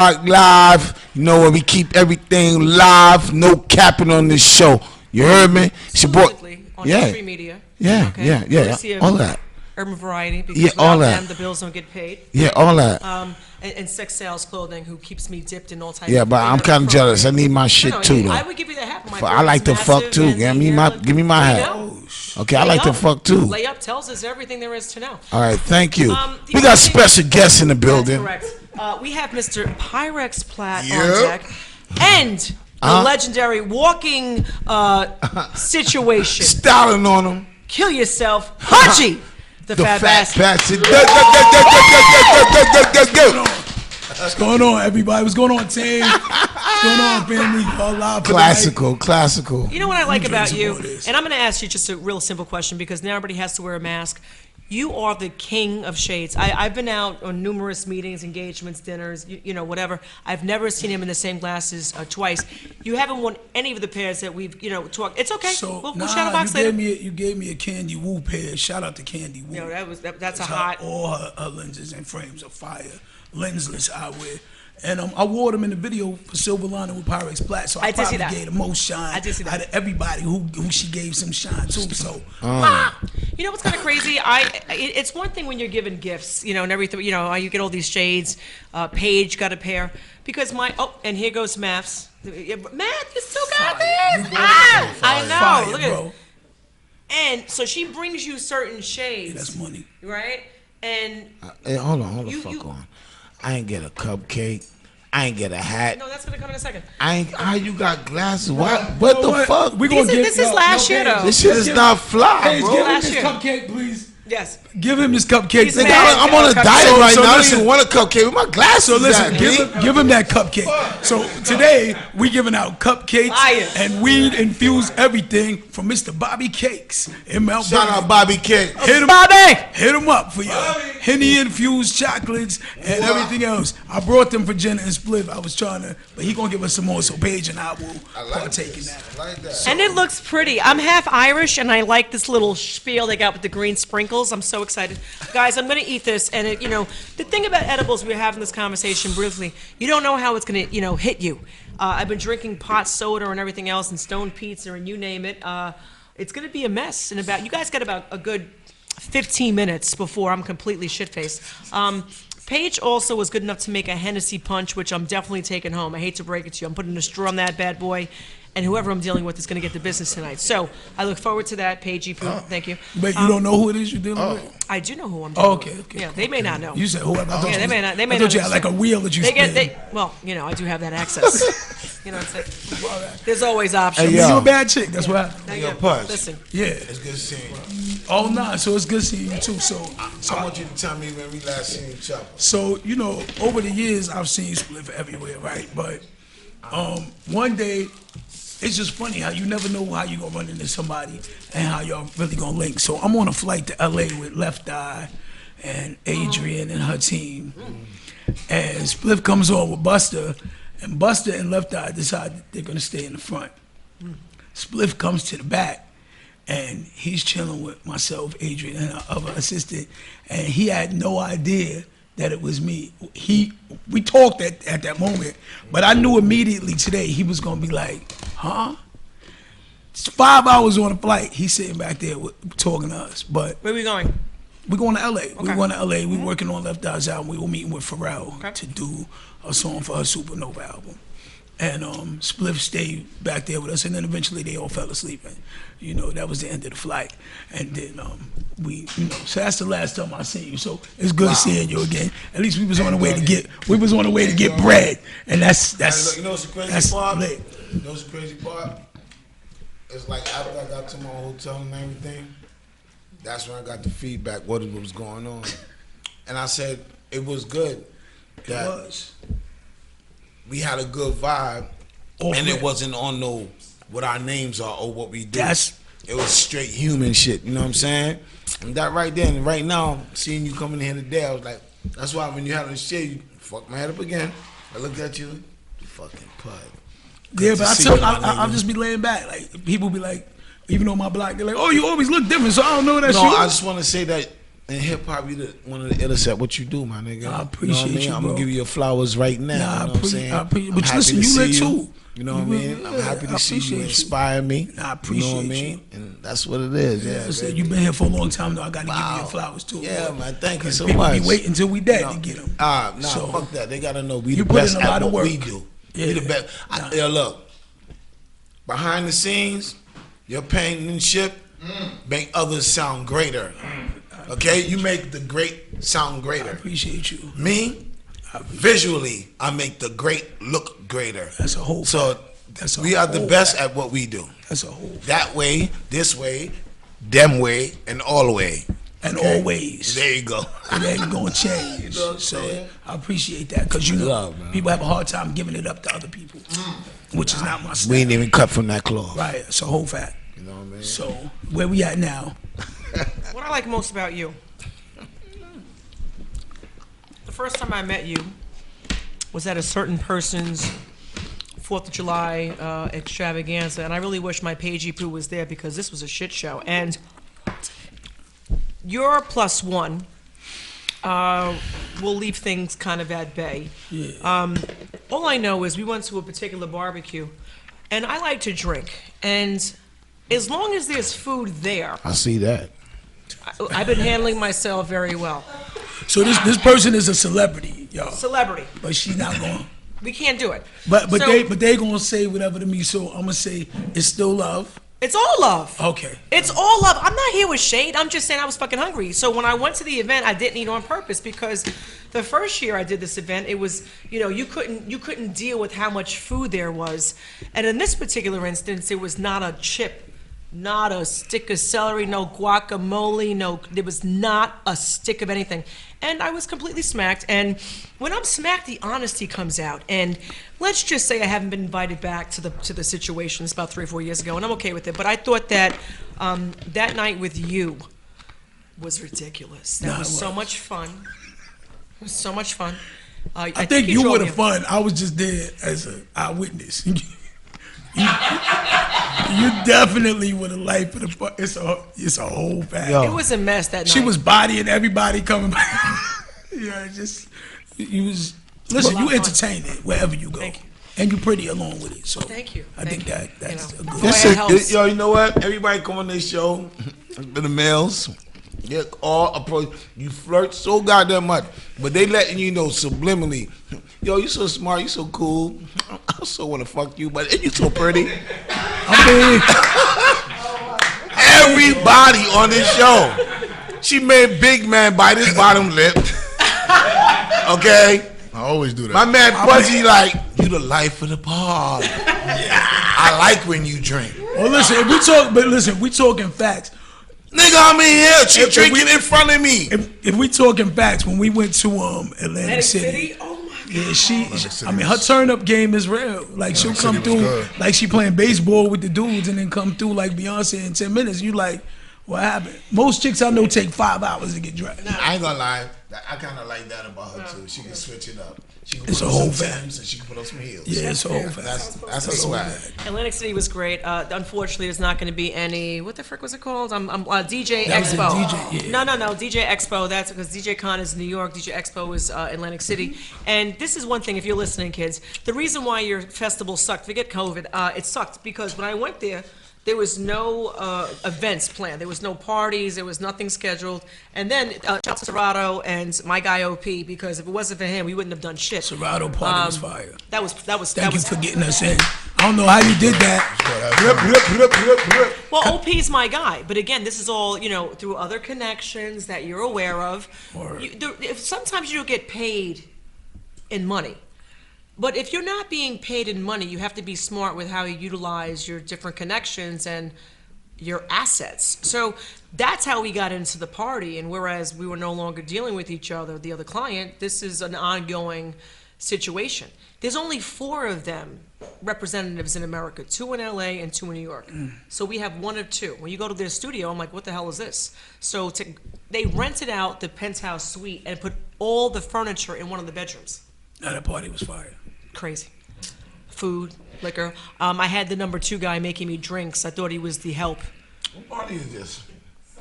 Live, you know where we keep everything live, no capping on this show. You heard me? It's your boy. Absolutely. On S.STREET Media. Yeah, Okay. yeah, all that. Urban Variety, because Yeah, all without that. them, the bills don't get paid. Yeah, all that. And Sex Sales Clothing, who keeps me dipped in all types Yeah, of but I'm kind of jealous. I need my shit No, too, I though. would give you the hat. I like to fuck too. Give me my hat. Okay, I like to fuck too. Layup tells us everything there is to know. All right, thank you. We The got other special guests in the building. That's correct. We have Mr. Pyrex Plat on deck, and the legendary walking situation. Styling on them. Kill yourself, Pudgee, the fat bastard. What's going on, everybody? What's going on, team? What's going on, family? All live Classical. You know what I like about you? And I'm going to ask you just a real simple question, because now everybody has to wear a mask. You are the king of shades. I've been out on numerous meetings, engagements, dinners, you know, whatever. I've never seen him in the same glasses twice. You haven't worn any of the pairs that we've, talked. It's okay. So, we'll shadow box later. You gave me a Candy Woo pair. Shout out to Candy Woo. That's a hot. All her lenses and frames are fire. Lensless eyewear. And I wore them in the video for Silver Lining with Pyrex Plat, so I probably gave the most shine out of everybody who she gave some shine to. So, you know what's kind of crazy? It's one thing when you're given gifts, and everything. You get all these shades. Paige got a pair because and here goes Maths. Math, you still got this? I know. Fire, look at bro. it. And so she brings you certain shades. That's money, right? And hey, hold on. I ain't get a cupcake. I ain't get a hat. No, that's gonna come in a second. How you got glasses? What the fuck? This is last year though. This shit is not fly, bro. Give him this cupcake, please. Yes. Give him this cupcake. I'm on a diet right now. I don't even want a cupcake with my glasses. So listen, give him that cupcake. So today we giving out cupcakes and weed infused everything from Mr. Bobby Cakes in Mount Shout out Bobby Cakes. Hit him up for your Henny infused chocolates and everything else. I brought them for Jenna and Spliff. I was trying to, but he gonna give us some more. So Paige and I will partake in that. I like that. So, and it looks pretty. I'm half Irish, and I like this little spiel they got with the green sprinkles. I'm so excited. Guys, I'm going to eat this, and the thing about edibles, we're having this conversation briefly, you don't know how it's going to, hit you. I've been drinking pot soda and everything else, and Stone Pizza, and you name it. It's going to be a mess. And you guys got about a good 15 minutes before I'm completely shit-faced. Paige also was good enough to make a Hennessy punch, which I'm definitely taking home. I hate to break it to you. I'm putting a straw on that bad boy. And whoever I'm dealing with is going to get the business tonight. So I look forward to that, Paige. Thank you. But you don't know who it is you're dealing with? I do know who I'm dealing with. Okay. Yeah, they may not know. You said whoever. They may not. I thought you had like a wheel that you spin. Well, I do have that access. It's like, there's always options. Hey, you're a bad chick. That's what happened. Yo, Pudge. Listen. Yeah. It's good seeing you. Oh, nah. So it's good seeing you too. So I want you to tell me when we last seen each other. So, over the years, I've seen Spliff everywhere, right? But one day, it's just funny how you never know how you gonna run into somebody and how y'all really gonna link. So I'm on a flight to LA with Left Eye and Adrian and her team. And Spliff comes on with Buster, and Buster and Left Eye decide that they're gonna stay in the front. Spliff comes to the back, and he's chilling with myself, Adrian, and our other assistant, and he had no idea that it was me. We talked at that moment, but I knew immediately today he was gonna be like, huh? It's 5 hours on a flight. He's sitting back there talking to us. But where are we going? We're going to LA. Okay. We're going to LA. We're working on Left Eye's album. We were meeting with Pharrell to do a song for her Supernova album. And Spliff stayed back there with us, and then eventually they all fell asleep. And, that was the end of the flight. And then so that's the last time I seen you. So it's good seeing you again. At least we was on the way to get bread, and that's look, you know what's the crazy part? Lit. You know what's the crazy part? It's like after I got to my hotel and everything, that's when I got the feedback what was going on, and I said it was good. That it was. We had a good vibe, and it wasn't on what our names are or what we do. It was straight human shit, you know what I'm saying? And that right then, and right now, seeing you coming here today, I was like, that's why when you had on the shit, you fucked my head up again. I looked at you, fucking Pud. Yeah, but I'll just be laying back. Like, people be like, even on my block, they're like, oh, you always look different, so I don't know that shit. No, I just want to say that in hip hop, you one of the illest at what you do, my nigga. I appreciate you, I'm bro. gonna give you your flowers right now. Nah, you know what I'm saying? I appreciate. But I'm listen, happy to you lit see too. You know what I mean? I'm happy to see you inspire me. Nah, I You appreciate know what I mean? And that's what it is. Yeah, Listen, baby. you've been here for a long time, though. I got to give you Wow. your flowers too. Yeah, bro. man. Thank you so People much. be waiting until we dead to get them. Nah, So, fuck that. They gotta know we you the put best in a lot at of what we work. do. Yeah. We the best. Yeah, look. Behind the scenes, your penmanship make others sound greater. Okay, you make the great sound I greater. appreciate you. Me, visually, I make the great look greater. That's a whole. So That's a we are the whole best fact. at what we do. That's a whole. That way, this way, them way, and all way. And Okay? always. There you go. It ain't gonna change. know what I'm So saying? I appreciate that because you know Love, man. people have a hard time giving it up to other people, which is not my style. We ain't even cut from that cloth. Right, it's a whole fact. You know what I mean? So where we at now? What I like most about you, the first time I met you was at a certain person's 4th of July extravaganza, and I really wish my Pagey Poo was there because this was a shit show. And your +1 will leave things kind of at bay. Yeah. All I know is we went to a particular barbecue, and I like to drink, and as long as there's food there, I see that. I've been handling myself very well. So this person is a celebrity, y'all. Celebrity. But she's not going. We can't do it. But So, they gonna say whatever to me. So I'm gonna say it's still love. it's all love. Okay. It's all love. I'm not here with shade. I'm just saying I was fucking hungry. So when I went to the event, I didn't eat on purpose because the first year I did this event, it was, you couldn't deal with how much food there was. And in this particular instance, it was not a chip, not a stick of celery, no guacamole, there was not a stick of anything. And I was completely smacked. And when I'm smacked, the honesty comes out. And let's just say I haven't been invited back to the situation. It's about 3 or 4 years ago, and I'm okay with it. But I thought that that night with you was ridiculous. That Nah, was it so was. much fun. It was so much fun. I think you drove would me. have fun. I was just there as an eyewitness. You definitely would have liked for the fun. It's a whole fact. Yo. It was a mess that night. She was bodying everybody coming back. Yeah, just you was listen. Well, You entertain it wherever you go, Thank you. and you pretty along with it. So Thank you. I think that's a good. Well, This it is, helps. yo, you know what? Everybody come on this show, been the males, they all approach. You flirt so goddamn much, but they letting you know subliminally. Yo, you so smart, you so cool. I also want to fuck you, but you so pretty. Everybody on this show, she made big man bite his bottom lip. Okay. I always do that. My man Pudgee like, you the life of the party. I like when you drink. Well, listen, we talking facts. Nigga, I'm in here. She If drinking we- in front of me. If we talking facts, when we went to Atlantic Atlantic City, City? Oh my God. yeah, I mean, her turn up game is real. Like she'll come City was through, good. like she playing baseball with the dudes, and then come through like Beyonce in 10 minutes. You like, what happened? Most chicks I know take 5 hours to get dressed. I ain't gonna lie. I kind of like that about her too. She can switch it up. She can It's put a on whole some fact. Timbs and she can put on some heels. Yeah, it's a whole fact. That's her swag. Atlantic City was great. Unfortunately, there's not going to be any. What the frick was it called? DJ That was a Expo. DJ, yeah. No, DJ Expo. That's because DJ Con is New York. DJ Expo is Atlantic City. And this is one thing. If you're listening, kids, the reason why your festival sucked. Forget COVID. It sucked because when I went there. There was no events planned. There was no parties. There was nothing scheduled. And then shout out to Serato and my guy OP because if it wasn't for him, we wouldn't have done shit. Serato party was fire. That was Thank you for getting us in. I don't know how you did that. Well, OP's my guy, but again, this is all through other connections that you're aware of. Word. Sometimes you don't get paid in money, but if you're not being paid in money, you have to be smart with how you utilize your different connections and your assets. So that's how we got into the party. And whereas we were no longer dealing with each other, the other client, this is an ongoing situation. There's only 4 of them representatives in America, 2 in LA and 2 in New York. So we have 1 or 2. When you go to their studio, I'm like, what the hell is this? So they rented out the penthouse suite and put all the furniture in one of the bedrooms. Now that party was fire. Crazy. Food, liquor. I had the number 2 guy making me drinks. I thought he was the help. What party is this?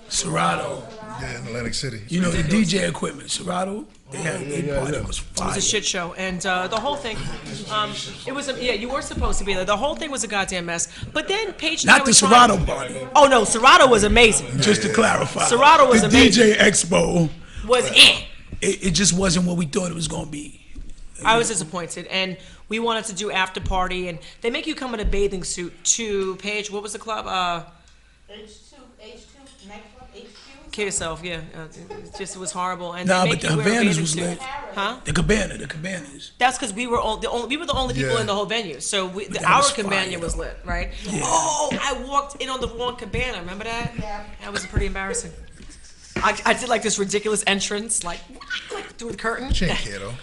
Serato. Yeah, in Atlantic City. You know the DJ equipment, Serato. They had a party. It was It fire. was a shit show, and the whole thing, it was you were supposed to be there. The whole thing was a goddamn mess. But then Paige and I Not were the trying- Serato party. Oh no, Serato was amazing. Just to clarify, Serato was the amazing. DJ Expo. Was It just wasn't what we thought it was gonna be. I was disappointed, and we wanted to do after party, and they make you come in a bathing suit to Paige. What was the club? H2, nightclub, H2. Kill yourself, yeah. It was horrible, and Nah, they but make the you wear a Havanas bathing was suit. lit. Huh? The cabanas. That's because we were the only people Yeah. in the whole venue. So that our was cabana fire, was though. lit, right? Yeah. Oh, I walked in on the wrong cabana. Remember that? Yeah. That was pretty embarrassing. I did like this ridiculous entrance, like through the curtain. She ain't care though.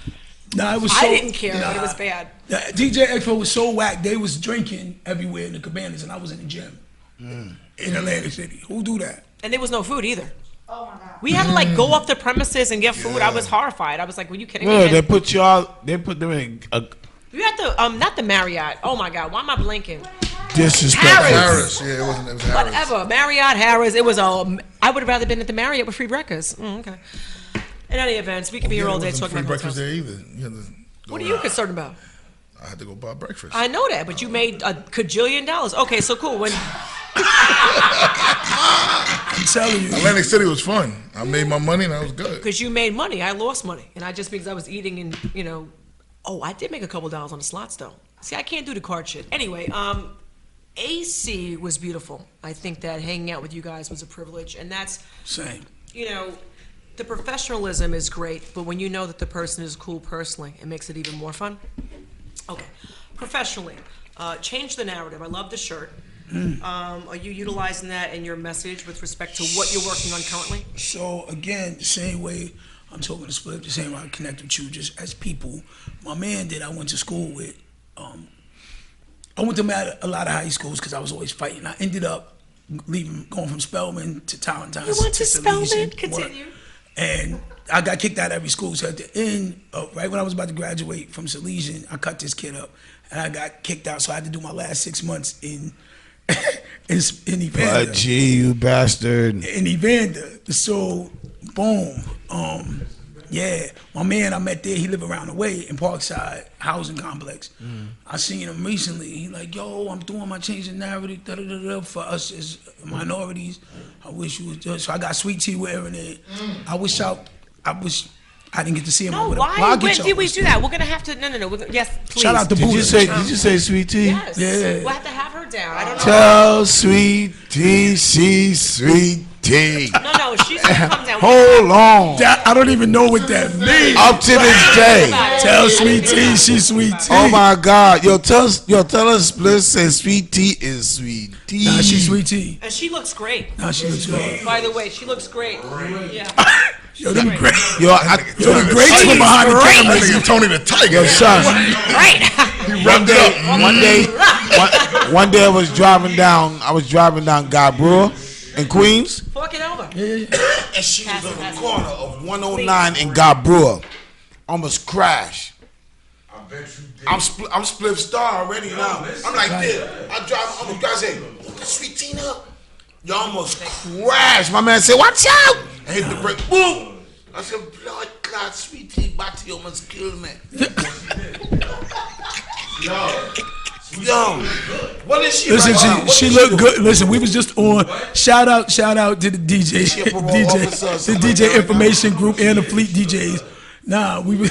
Nah, it was I so. didn't care, but it was bad. The DJ Expo was so whack. They was drinking everywhere in the cabanas, and I was in the gym in Atlantic City. Who do that? And there was no food either. Oh my God. We had to like go off the premises and get food. I was horrified. I was like, "Were you kidding me?" Well, And they put them in a we had the not the Marriott. Oh my God, why am I blinking? disrespect. Harris, yeah, it was Harris. Whatever, Marriott, Harris. It was I would have rather been at the Marriott with free breakfast. Okay. In any events, we could be here all day Wasn't talking free about breakfast hotels. there either. You had to go What are you out. concerned about? I had to go buy breakfast. I know that, but you made a cajillion dollars. Okay, so cool. When I'm telling you. Atlantic City was fun. I made my money and I was good. because you made money, I lost money, and because I was eating and oh, I did make a couple dollars on the slots though. See, I can't do the card shit. Anyway, AC was beautiful. I think that hanging out with you guys was a privilege, and that's Same. the professionalism is great, but when you know that the person is cool personally, it makes it even more fun. Okay, professionally, change the narrative. I love the shirt. Are you utilizing that in your message with respect to what you're working on currently? So again, the same way I'm talking to Split, the same way I connect with you, just as people. My man that I went to school with, I went to a lot of high schools because I was always fighting. I ended up going from Spelman to Talentine. You went to Salesian, Spelman? work. Continue. And I got kicked out of every school. So at the end, right when I was about to graduate from Salesian, I cut this kid up, and I got kicked out. So I had to do my last 6 months in Evander. Pudgee, you bastard. In Evander. So, boom. Yeah, my man I met there, he lived around the way in Parkside Housing Complex. I seen him recently. He like, yo, I'm doing my change in narrative for us as minorities. I wish you was just. So I got Sweet Tea wearing it. I wish I didn't get to see him. No, over there. why? Well, I'll When get did we y'all. do that? We're gonna have to. No. Yes, please. Shout out to Did Buddha. you say Sweet Tea? Yes. Yeah. We'll have to have her down. I don't know. Tell Sweet Tea, she's Sweet Tea. No, she's gonna come down. Hold on. I don't even know what that means. Up to this day. Tell Sweet Tea, she's Sweet Tea. Oh my God. Tell us Split says Sweet Tea is Sweet Tea. Nah, she's Sweet Tea. And she looks great. Nah, she looks great. By the way, she looks great. Yeah. Yo, them great. Yo, The greats from behind the I camera. think it's Tony the Tiger. yo, son. Great. One day I was driving down God Brewer in Queens, Fork it over. and she was on the corner of 109 and God Brewer. Almost crashed. I'm split star already now. I'm like this. I'm gonna say, Sweet Tina. You almost crashed. My man said, watch out. I hit the brake. Boom. I said, blood clot, Sweet Tea, Bati almost killed me. Yo, what is she? Listen, right now? she What looked is good. Listen, we was just on. Shout out to the DJ, She a parole officer or the something like DJ that. information group and the fleet DJs. Nah, we was.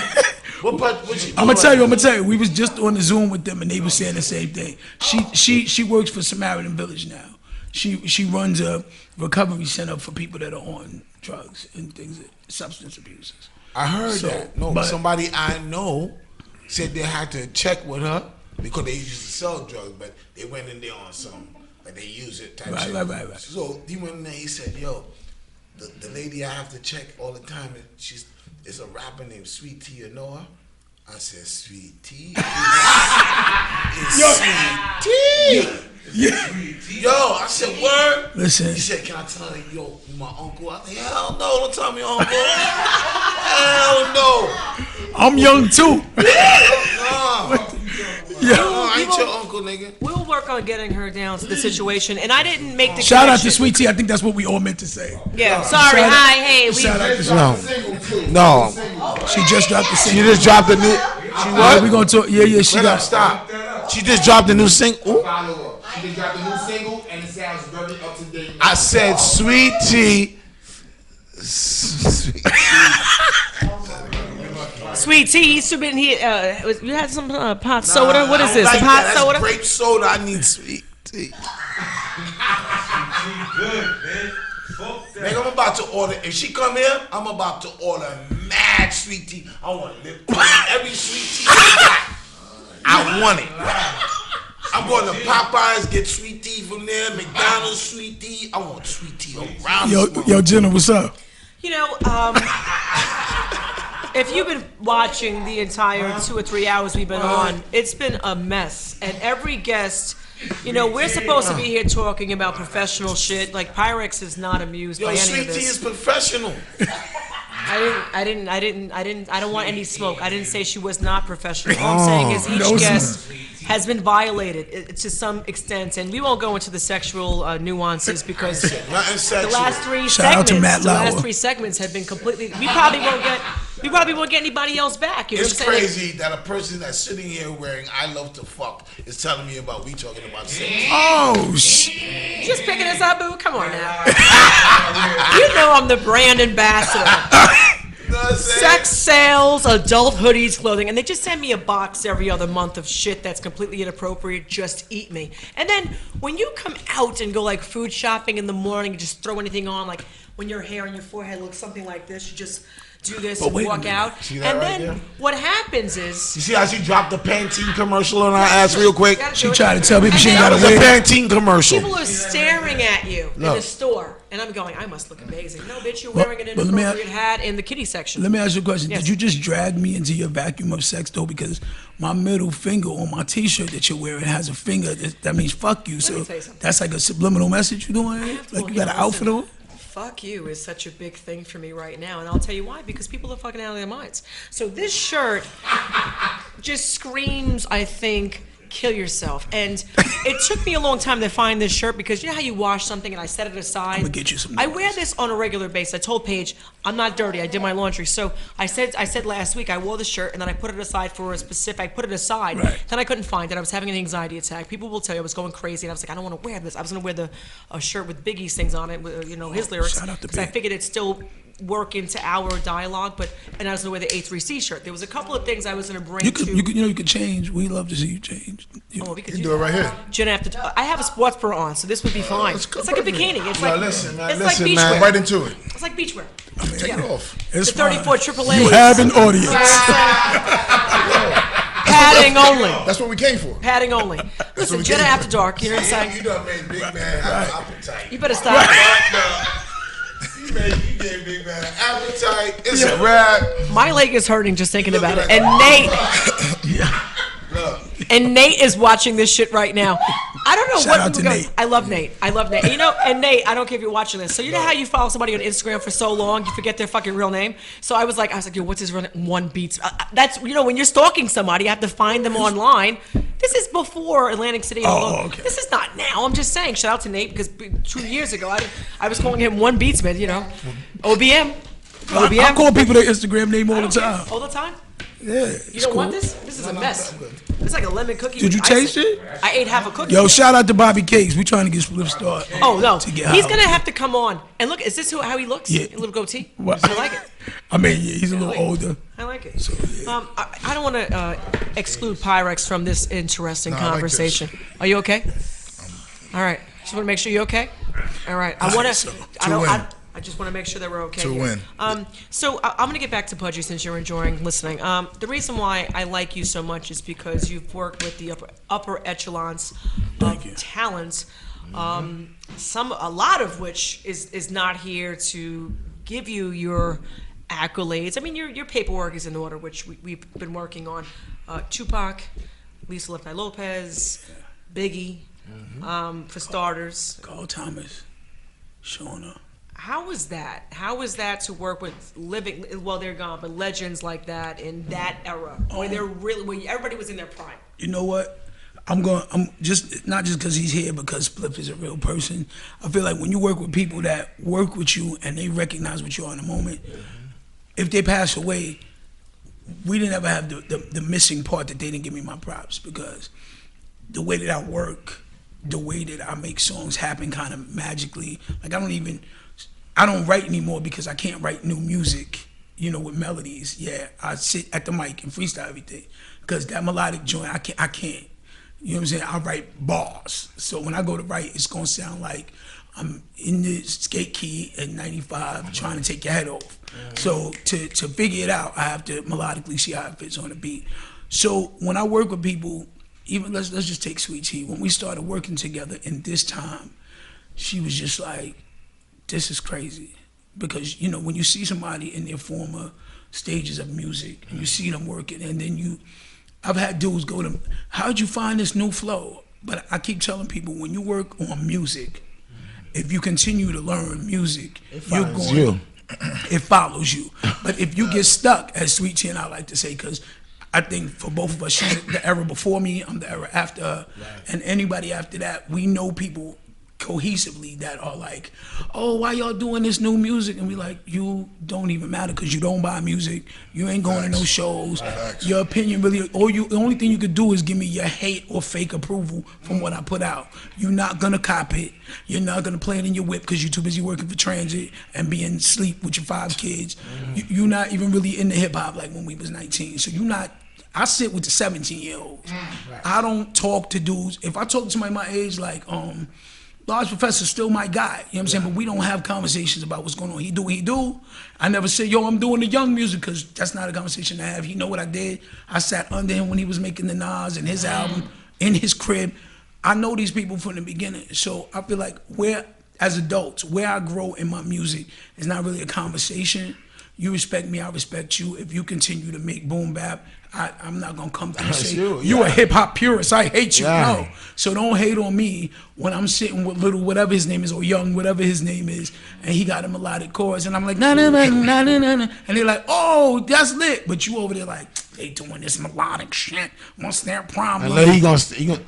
What she I'm gonna doing? tell you. We was just on the Zoom with them, and they were saying the same thing. She works for Samaritan Village now. She runs a recovery center for people that are on drugs and things, substance abuses. I heard So, that. No, but- somebody I know said they had to check with her because they used to sell drugs, but they went in there on some, like they use it type shit. Right. So he went in there. He said, "Yo, the lady I have to check all the time. It's a rapper named Sweet Tea. You know her?" I said, "Sweet Tea." It's Sweet Tea. Yo, I said, "Word." Listen. He said, "Can I tell you, yo, my uncle?" I said, "Hell no, don't tell me uncle." Hell no. I'm young too. No. Yeah. I ain't your your uncle, nigga. We'll work on getting her down to the situation. And I didn't make the Shout out to connection. Sweet Tea. I think that's what we all meant to say. Yeah, sorry. Shout out- Hi, hey. Shout out to No. She just dropped the She single. just dropped a new. She Yeah, what? we gonna talk. Yeah, she Wait up, got. stop. She just dropped a new single. She just dropped a new single and it sounds very up to date. I said Sweet Tea. Sweet tea. He's been here. You had some pot soda. What is this? Like Pot that. soda? That's grape soda. I need sweet tea. Nigga, I'm about to order. If she come here, I'm about to order mad sweet tea. I want lip every sweet tea I got. I want it. I'm going to Popeyes, get sweet tea from there. McDonald's sweet tea. I want sweet tea around this motherfucker. Yo, Jenna, what's up? You know, if you've been watching the entire 2 or 3 hours we've been on, it's been a mess. And every guest, you know, we're supposed to be here talking about professional shit. Like Pyrex is not amused by Yo, any of sweet tea this. is professional. I don't want any smoke. I didn't say she was not professional. All I'm saying is each guest has been violated to some extent, and we won't go into the sexual nuances because Nothing the sexual. last three Shout out to Matt Lauer. segments have been completely. We probably won't get anybody else back. You know It's what I'm saying? crazy that a person that's sitting here wearing "I love to fuck" is telling me about we talking about sex. Oh shit! You just picking us up, boo. Come on now. You know I'm the brand ambassador. You know what I'm saying? Sex sales, adult hoodies, clothing, and they just send me a box every other month of shit that's completely inappropriate. Just eat me. And then when you come out and go like food shopping in the morning, you just throw anything on, like when your hair on your forehead looks something like this, you just do this and wait a walk minute. out. See that And right then there? what happens is You see how she dropped the Pantene commercial on our ass real quick? She tried to tell people she ain't That got was to a wear. Pantene commercial. people are staring at you in Look. the store, and I'm going, I must look amazing. No, bitch, you're Well, wearing an but let me inappropriate hat in the kitty section. Let me ask you a question. Yes. Did you just drag me into your vacuum of sex though? Because my middle finger on my T-shirt that you're wearing has a finger that means fuck you. me So tell you something. that's like a subliminal message you doing? Like you got an outfit on? Fuck you is such a big thing for me right now, and I'll tell you why, because people are fucking out of their minds. So this shirt just screams, I think, kill yourself. And it took me a long time to find this shirt because you know how you wash something and I set it aside? I'ma get you some I new wear ones. this on a regular basis. I told Paige, I'm not dirty, I did my laundry. So I said last week I wore the shirt and then I put it aside for a specific, I put it aside. Right. Then I couldn't find it. I was having an anxiety attack. People will tell you I was going crazy and I was like, I don't want to wear this. I was going to wear a shirt with Biggie's things on it, with, you know, his lyrics. Shout out to Because I Big. figured it'd still work into our dialogue, and I was going to wear the A3C shirt. There was a couple of things I was going to bring You to. could, you could change. We love to see you change. Oh, we could You can do it right here. Jen, I have a sports bra on, so this would be fine. it's It's like a perfect. bikini. It's Yo, like listen, man, it's listen, like man. beachwear. Right into it. It's like beachwear. Take it off. It's The 34 fine. AAA. You have an audience. Padding only. That's what we came for. Padding only. Listen, we Jenna get. After Dark. You know what I'm saying? You done made Big Man have an appetite. You better stop. You gave Big Man an appetite. It's a wrap. My leg is hurting just thinking Look about at it. that. And Nate. Look. And Nate is watching this shit right now. I don't know Shout what out to people go- Nate. I love Nate. I love Nate. You know, and Nate, I don't care if you're watching this. So you know how you follow somebody on Instagram for so long, you forget their fucking real name. So I was like, yo, what's his real name? One Beats. That's when you're stalking somebody, you have to find them online. This is before Atlantic City. Okay. This is not now. I'm just saying. Shout out to Nate because 2 years ago I was calling him One Beatsman. You know, OBM. I call people their Instagram name all the time. All the time. Yeah. You don't want this? This is a mess. It's like a lemon cookie. Did with you taste icing. it? I ate half a cookie. Yo, shout out to Bobby Cakes. We trying to get Split Start. Oh no, To get he's out. gonna have to come on. And look, is this how he looks? Yeah. A little goatee. What? I like it. I mean, yeah, he's a little older. I like it. I don't want to exclude Pyrex from this interesting No, I like conversation. Are you okay? All right. Just want to make sure you're okay. All right. I want so, to. I just want to make sure that we're okay. To here. win. So I'm going to get back to Pudgee since you're enjoying listening. The reason why I like you so much is because you've worked with the upper echelons of talents. A lot of which is not here to give you your accolades. I mean, your paperwork is in order, which we've been working on. Tupac, Lisa Left Eye Lopez, Biggie, for starters. Carl Thomas, showing up. How was that? How was that to work with living? Well, they're gone, but legends like that in that era, where everybody was in their prime. You know what? I'm just not just because he's here, because Spliff is a real person. I feel like when you work with people that work with you and they recognize what you are in the moment, if they pass away, we didn't ever have the missing part that they didn't give me my props, because the way that I work, the way that I make songs happen kind of magically. Like I don't write anymore because I can't write new music, with melodies. Yeah, I sit at the mic and freestyle everything, because that melodic joint, I can't. You know what I'm saying? I write bars. So when I go to write, it's gonna sound like I'm in the skate key at 95 trying to take your head off. So to figure it out, I have to melodically see how it fits on the beat. So when I work with people, even let's just take Sweet Tea. When we started working together in this time, she was just like, this is crazy. Because, when you see somebody in their former stages of music and you see them working, and then I've had dudes go to them, how'd you find this new flow? But I keep telling people, when you work on music, if you continue to learn music, it follows you. But if you get stuck, as Sweet Tea and I like to say, because I think for both of us, she's the era before me, I'm the era after her, and anybody after that, we know people cohesively that are like, oh, why y'all doing this new music? And we like, you don't even matter, because you don't buy music, you ain't going to no shows. Your opinion really, the only thing you could do is give me your hate or fake approval from what I put out. You're not gonna cop it. You're not gonna play it in your whip because you're too busy working for transit and being asleep with your 5 kids. You're not even really into hip hop like when we was 19. So I sit with the 17-year-olds. I don't talk to dudes. If I talk to somebody my age, like Large Professor's still my guy, you know what I'm saying? But we don't have conversations about what's going on. He do what he do. I never say, yo, I'm doing the young music, because that's not a conversation to have. He know what I did. I sat under him when he was making the Nas and his album in his crib. I know these people from the beginning. So I feel like as adults, where I grow in my music is not really a conversation. You respect me, I respect you. If you continue to make boom bap, I'm not gonna come through and say, you a hip hop purist, I hate you. No. So don't hate on me when I'm sitting with little whatever his name is, or young whatever his name is, and he got a melodic chorus, and I'm like, nah. And they're like, oh, that's lit. But you over there like, they doing this melodic shit. What's their problem? And he gonna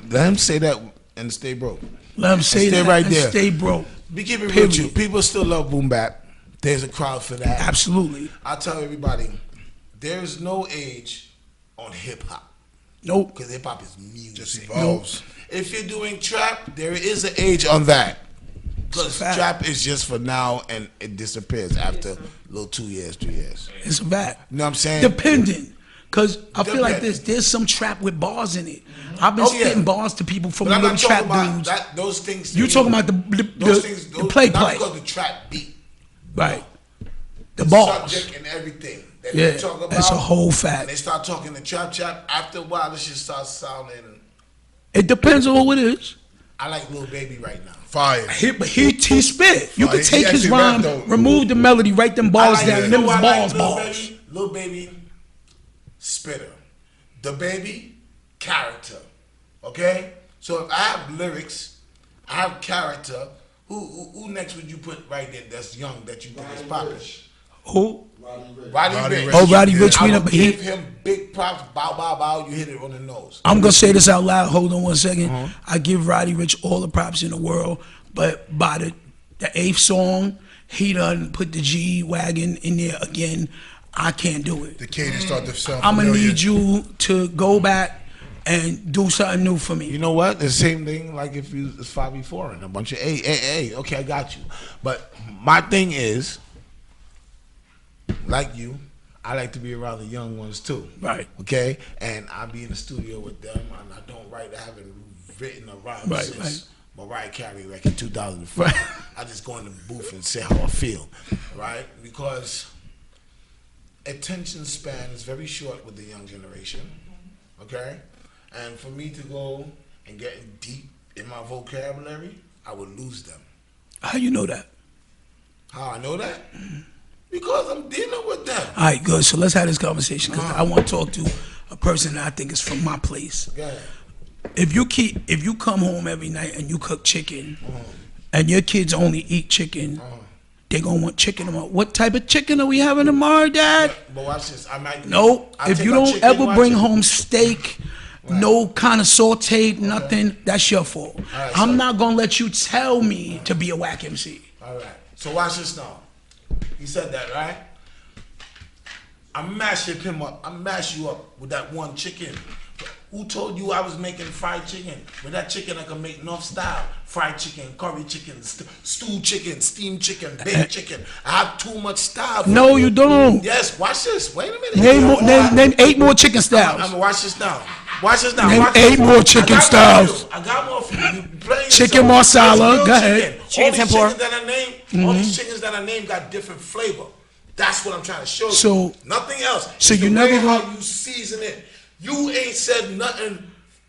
let him say that and stay broke. Let him say that right and there. Stay broke. Be keeping it real with you. People still love boom bap. There's a crowd for that. Absolutely. I tell everybody, there's no age on hip hop. Nope. Because hip hop is music. Just evolves. If you're doing trap, there is an age on that. Because trap is just for now, and it disappears after a little 2 years, 3 years. It's a fact. You know what I'm saying? Depending. Because I feel like there's some trap with bars in it. I've been spitting bars to people from the little trap dudes. Those things. You talking about the play. Not because the trap beat. Right. The bars. Subject and everything. Yeah, Talk about, that's a whole fact. They start talking the trap. After a while, this shit starts sounding. It depends on who it is. I like Lil Baby right now. Fire. He spit. You could take his rhyme, rap, remove the melody, write them bars down, and them was balls. Lil Baby, spitter. The Baby, character. Okay? So if I have lyrics, I have character. Who next would you put right there that's young that you think is popular? Who? Roddy Rich. Oh, Roddy Rich. I would give him big props. Bow, bow, bow. You hit it on the nose. I'm going to say this out loud. Hold on one second. I give Roddy Rich all the props in the world. But by the 8th song, he done put the G-Wagon in there again. I can't do it. The cadence start to sound I'm going to familiar. need you to go back and do something new for me. You know what? The same thing like if you it's 5v4 and a bunch of A. Okay, I got you. But my thing is, like you, I like to be around the young ones too. Right. Okay? And I be in the studio with them, and I don't write. I haven't written a rhyme since Mariah Carey like in 2004. Right. I just go in the booth and say how I feel, right? Because attention span is very short with the young generation, okay? And for me to go and get deep in my vocabulary, I would lose them. How you know that? How I know that? Because I'm dealing with them. All right, good. So let's have this conversation, because I want to talk to a person that I think is from my place. Yeah. If you come home every night and you cook chicken, and your kids only eat chicken, they gonna want chicken tomorrow. What type of chicken are we having tomorrow, Dad? But watch this. I might. No. If you don't ever bring home steak no kind of sauteed, nothing. That's your fault. right, I'm so- not gonna let you tell me to be a whack MC. All right. So watch this now. He said that, right? I mash him up. I mash you up with that one chicken. Who told you I was making fried chicken? With that chicken, I can make North style. Fried chicken, curry chicken, stewed chicken, steamed chicken, baked chicken. I have too much style. No, you don't. Yes, watch this. Wait a minute. Name 8 more chicken styles. I'm gonna watch this now. Watch this now. Name Watch 8 this. more chicken I got more for styles. you. I got more for you. You playing Chicken yourself. marsala, It's real go ahead. chicken. Chicken All these tempura. chickens that I named, all these chickens that I named got different flavor. That's what I'm trying to show you. So- nothing else. so It's you the never way how gonna- you season it. You ain't said nothing.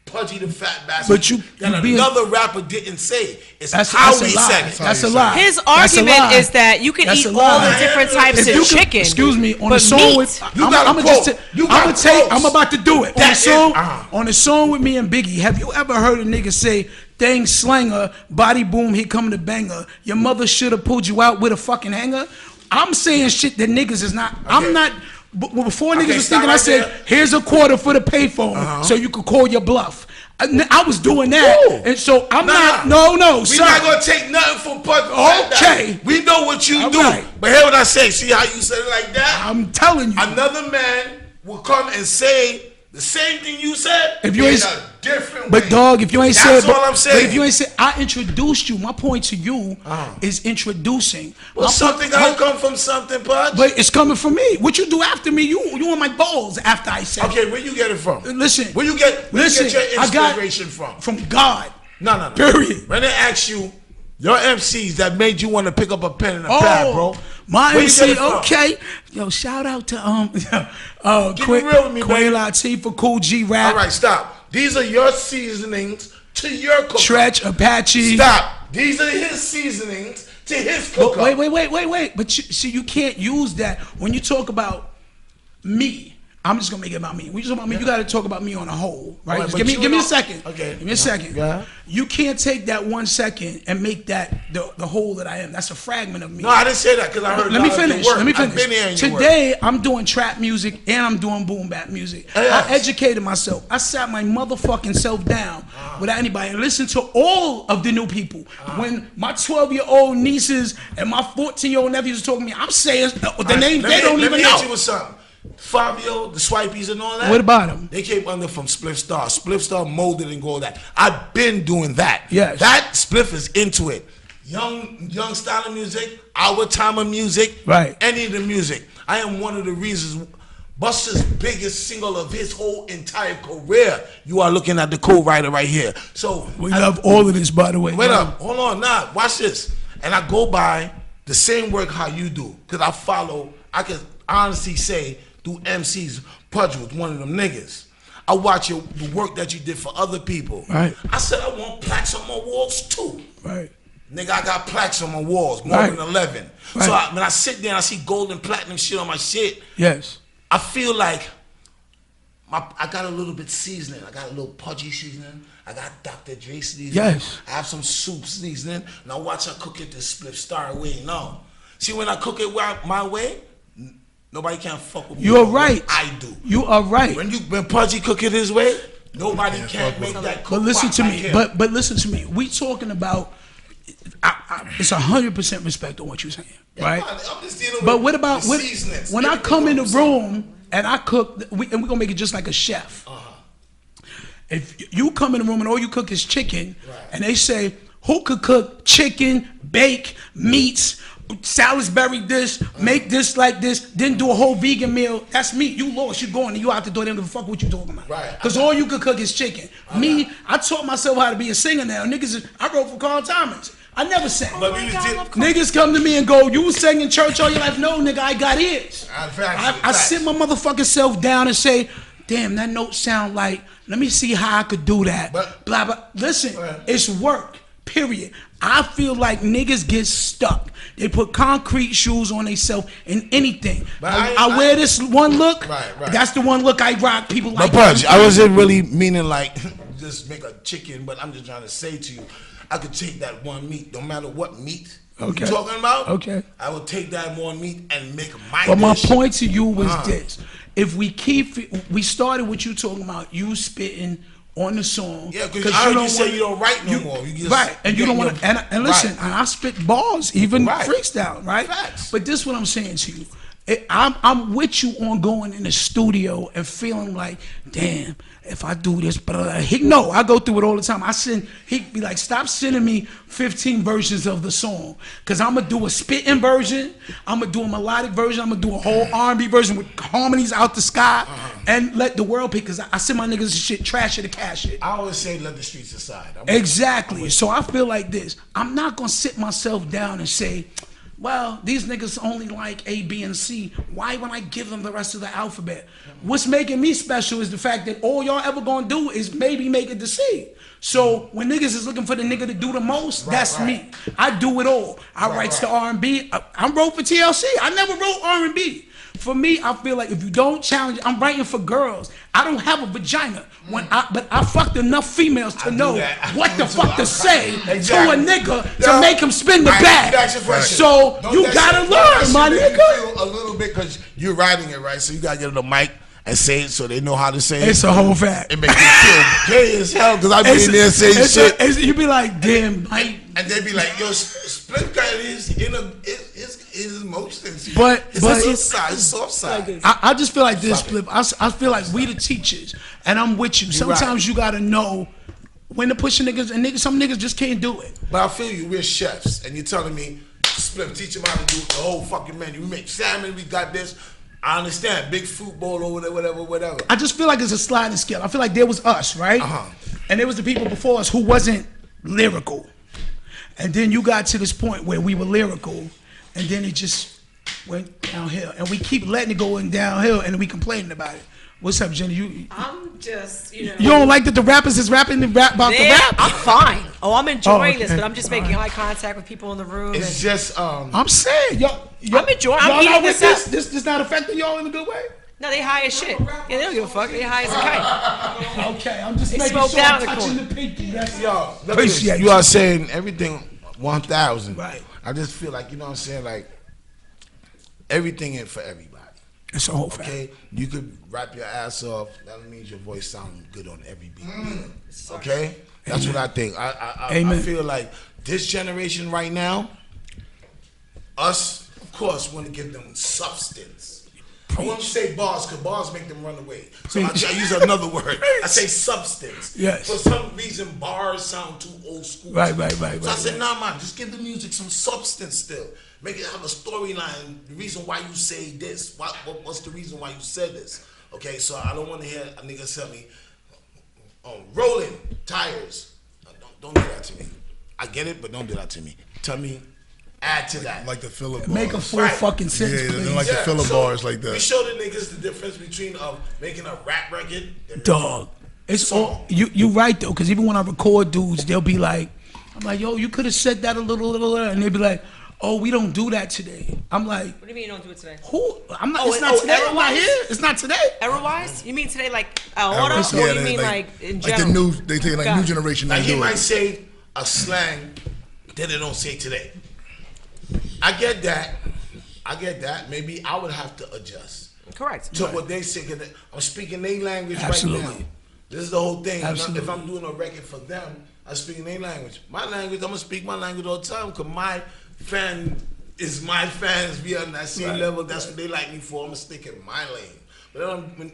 Pudgee the Fat Bastard. But you that being- another rapper didn't say. It's That's how a we lie. said it. That's a lie. His That's a argument lie. is that you can That's eat a all lie. the different types If of you could- chicken. Excuse me, on but the song meat, with You I'm, got a I'ma quote. just You I'm got gonna quotes. I'm about to do it. On That the song is- on the song with me and Biggie, have you ever heard a nigga say, "Thing slanger, body boom, here come the banger. Your mother should have pulled you out with a fucking hanger." I'm saying shit that niggas is not. I'm not. Before niggas Okay, was stop thinking, I right said, there. "Here's a quarter for the payphone, so you could call your bluff." I was doing that, Cool. and so I'm Nah. not. No, We sir. not gonna take nothing from Pudgee. Okay. We know what you All do. right. But hear what I say. See how you said it like that? I'm telling you. Another man will come and say the same thing you said. If you in ain't- a different But way. dog, if you ain't That's said, all I'm saying. But if you ain't said, I introduced you. My point to you is introducing. Well, My something point- gotta come from something, Pudge. But it's coming from me. What you do after me? You on my balls after I said. Okay, where you get it from? Listen. Where you get your I got inspiration from? From God. No. Period. When they ask you, your MCs that made you want to pick up a pen and a pad, bro. My Where you get MC, it from? okay. Yo, shout out to Keep it real with me, Quay baby. Latifah, Cool G Rap, All right, stop. These are your seasonings to your cookout. Stretch, Apache. Stop. These are his seasonings to his But cookout. wait. But see, you can't use that when you talk about me. I'm just gonna make it about me. When you talk about me, you gotta talk about me on a whole, right? Right, Just but give you me a don't- second. Okay. Give me a second. Yeah. You can't take that 1 second and make that the whole that I am. That's a fragment of me. No, I didn't say that because I heard Let me a lot of your finish. work. Let me I've finish. been hearing your work. Today, I'm doing trap music and I'm doing boom bap music. Yes. I educated myself. I sat my motherfucking self down without anybody and listened to all of the new people. When my 12-year-old nieces and my 14-year-old nephews are talking to me, I'm saying the names they don't even Let me know. hit you with something. Fabio, the Swipeys and all that. What about 'em? They came under from Spliff Star. Spliff Star molded and go that. I've been doing that. Yes. That Spliff is into it. Young style of music, our time of music, Right. any of the music. I am one of the reasons Busta's biggest single of his whole entire career. You are looking at the co-writer right here. So We love all of this, by the way. Wait up, hold on, watch this. And I go by the same work how you do, cause I can honestly say through MCs, Pudge was one of them niggas. I watch the work that you did for other people. Right. I said I want plaques on my walls too. Right. Nigga, I got plaques on my walls, more Right. than 11. Right. So when I sit there and I see gold and platinum shit on my shit, Yes. I feel like I got a little bit seasoning. I got a little Pudgee seasoning. I got Dr. Dre seasoning. Yes. I have some soup seasoning. Now watch I cook it the Spliff Star way. No. See, when I cook it my way, nobody can fuck with me. You are the way right. I do. You are right. When Pudgee cook it his way, nobody can make that cook But listen pop to like me. him. But listen to me. We talking about. It's 100% respect on what you're saying, right? I'm just dealing But with what about the seasonings. when I Everything come in the I'm saying. room and I cook, and we're gonna make it just like a chef. If you come in the room and all you cook is chicken, and they say, who could cook chicken, bake, meats, Salisbury this, make this like this, then do a whole vegan meal, that's me. You lost. You going and you out the door. They don't give a fuck what you talking about. Right. Because all you could cook is chicken. Me, I taught myself how to be a singer now. I wrote for Carl Thomas. I never sang. But we was Niggas come to me and go, you sang in church all your life. No, nigga, I got ears. I sit my motherfucking self down and say, damn, that note sound like, let me see how I could do that. But- blah, blah. Listen, Right. it's work, period. I feel like niggas get stuck. They put concrete shoes on themselves in anything. But I wear this one look. Right. That's the one look I rock. People like But Pudge, I wasn't really meaning like just make a chicken, but I'm just trying to say to you, I could take that one meat, no matter what meat, Okay. You talking about? Okay. I would take that more meat and make my But my dish. point to you was this: if we we started what you talking about, you spitting on the song. Yeah, because I heard you say you don't write no more. You just, Right, and you don't want to. And listen, Right. and I spit bars, even Right. freestyle, right? Facts. But this is what I'm saying to you. I'm with you on going in the studio and feeling like, damn, if I do this, but I go through it all the time. He'd be like, stop sending me 15 versions of the song, cause I'm gonna do a spitting version, I'm gonna do a melodic version, I'm gonna do a whole R&B version with harmonies out the sky, and let the world pick. Cause I send my niggas shit, trash it to cash it. I always say let the streets decide. Exactly. So I feel like this. I'm not gonna sit myself down and say, well, these niggas only like A, B, and C. Why would I give them the rest of the alphabet? What's making me special is the fact that all y'all ever gonna do is maybe make it to C. So when niggas is looking for the nigga to do the most, that's me. I do it all. I write the R&B. I wrote for TLC. I never wrote R&B. For me, I feel like if you don't challenge, I'm writing for girls. I don't have a vagina. But I fucked enough females to know what the fuck to say to a nigga to make him spin the bag. So you gotta learn, my nigga. A little bit because you're writing it right, so you gotta get on the mic and say it so they know how to say it. It's a whole fact. It makes me feel gay as hell because I be in there saying shit. You be like, damn, Mike. And they be like, yo, Split got his emotions. But it's a soft side. I just feel like this, Flip. I feel like we the teachers, and I'm with you. Sometimes you gotta know when to push niggas, and some niggas just can't do it. But I feel you, we're chefs, and you're telling me, Split, teach them how to do the whole fucking menu. We make salmon, we got this. I understand, big fruit bowl or whatever. I just feel like it's a sliding scale. I feel like there was us, right? And there was the people before us who wasn't lyrical. And then you got to this point where we were lyrical, and then it just went downhill. And we keep letting it go in downhill, and we complaining about it. What's up, Jenny? I'm just, you don't like that the rappers is rapping about the rap? I'm fine. Oh, I'm enjoying okay. this, but I'm just making eye contact with people in the room. It's just, I'm saying, I'm enjoying. Y'all I'm eating not with this up. this not affecting y'all in a good way? No, they high as shit. Yeah, they don't give a fuck. They high as a kite. Okay, I'm just They making smoke sure down I'm the touching corner. the pinky. That's yo, Appreciate you are saying everything 1,000. Right. I just feel like, you know what I'm saying, like, everything ain't for everybody. It's a whole fact. Okay, you could rap your ass off. That means your voice sounds good on every beat. Okay, that's what I think. I feel like this generation right now, us, of course, want to give them substance. I won't say bars because bars make them run away. So I use another word. I say substance. Yes. For some reason, bars sound too old school. Right. So I said, nah, man, just give the music some substance still. Make it have a storyline. The reason why you say this. What's the reason why you said this? Okay, so I don't want to hear a nigga tell me, rolling tires. Don't do that to me. I get it, but don't do that to me. Tell me, add to that. Like the filler bars. Make a full fucking sentence, Yeah, they please. don't like the filler bars like that. We show the niggas the difference between making a rap record. Dog. It's all you right though, because even when I record dudes, they'll be like, I'm like, yo, you could have said that a little, and they'll be like, oh, we don't do that today. I'm like, What do you mean you don't do it today? who? I'm not. It's not today. I'm not here. It's not today. Error-wise? You mean today like order? It's- Or yeah, you mean like in Like general? the new, they take like Got new it. generation. Like They he do might it. say a slang that they don't say today. I get that. Maybe I would have to adjust Correct. to what they say. 'Cause I'm speaking their language Absolutely. right now. This is the whole thing. Absolutely. If I'm doing a record for them, I'm speaking their language. My language, I'm gonna speak my language all the time because my fan is my fans. We on that same level. That's what they like me for. I'm gonna stick in my lane. But when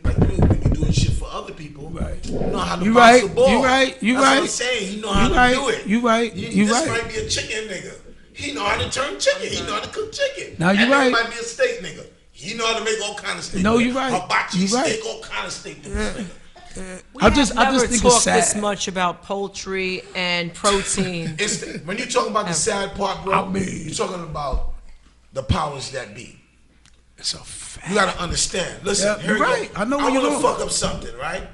you're doing shit for other people, you know how to bounce the ball. You right. That's what I'm saying. You know how to do it. You right. This might be a chicken nigga. He know how to turn chicken. He know how to cook chicken. Now you and right. That might be a steak nigga. He know how to make all kind of steak. No, you right. Hibachi You right. steak, all kind of steak. To this nigga. I just never think it's talked sad. this much about poultry and protein. When you talking about the sad part, bro, I mean- you're talking about the powers that be. It's a fact. You gotta understand. Listen, Yeah, here you're we right. go. I know where you're wanna going. fuck up something, right?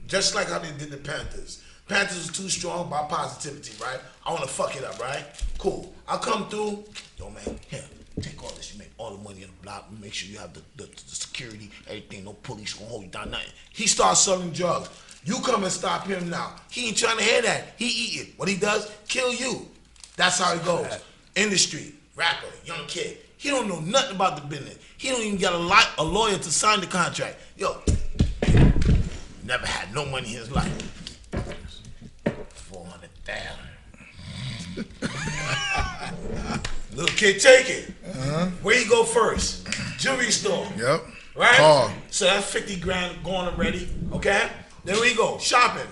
Just like how they did the Panthers. Panthers was too strong by positivity, right? I wanna fuck it up, right? Cool. I'll come through. Yo, man, here, take all this. You make all the money in the block. Make sure you have the security, everything. No police gonna hold you down, nothing. He starts selling drugs. You come and stop him now. He ain't trying to hear that. He eat it. What he does, kill you. That's how it goes. Industry. rapper, young kid. He don't know nothing about the business. He don't even get a lawyer to sign the contract. Yo, never had no money in his life. 400,000. Little kid, take it. Where you go first? Jewelry store. Yep. Right? Car. So that's 50 grand going already. Okay? Then we go. Shopping.